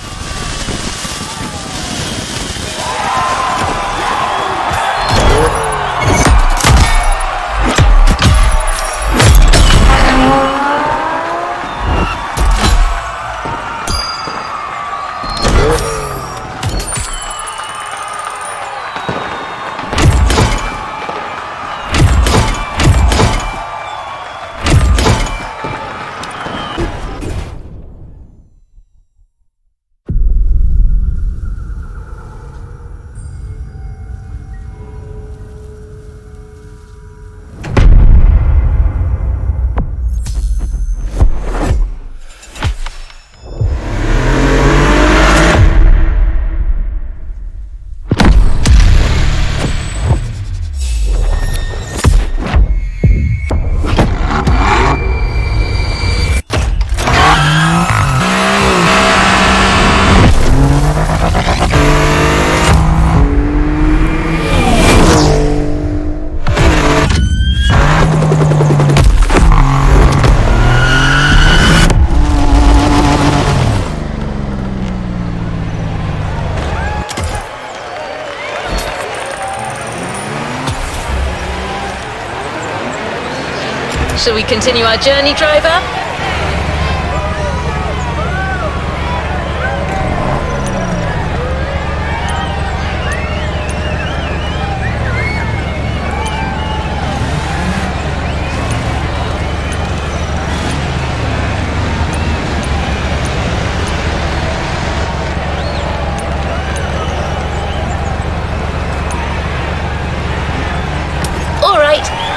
Shall we continue our journey, driver?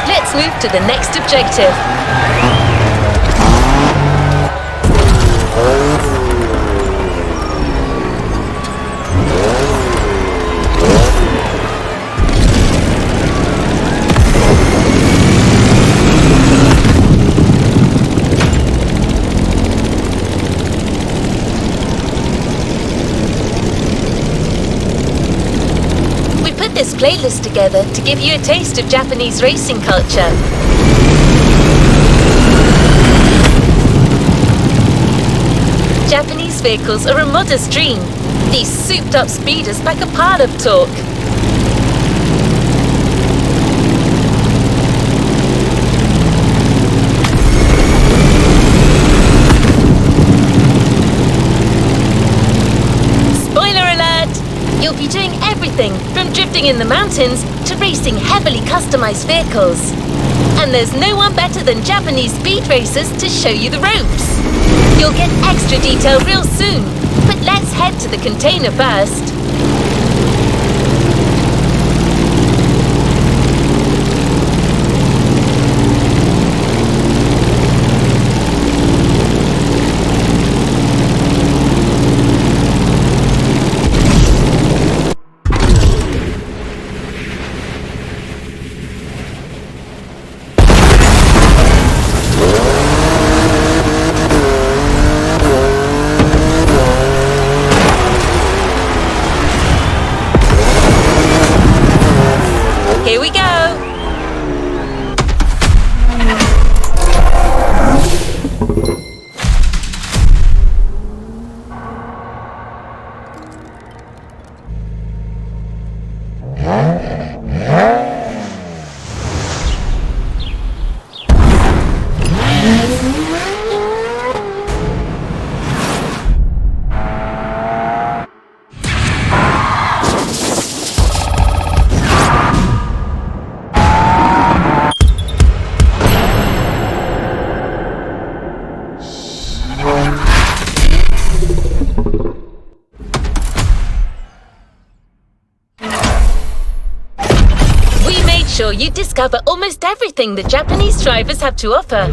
Let's move to the next objective. This playlist together to give you a taste of Japanese racing culture. Japanese vehicles are a modest dream. These souped-up speeders pack a pile of torque. Spoiler alert! You'll be doing everything from drifting in the mountains to racing heavily customized vehicles. And there's no one better than Japanese speed racers to show you the ropes. You'll get extra detail real soon, but let's head to the container first. Here we go! Sure you discover almost everything that Japanese drivers have to offer.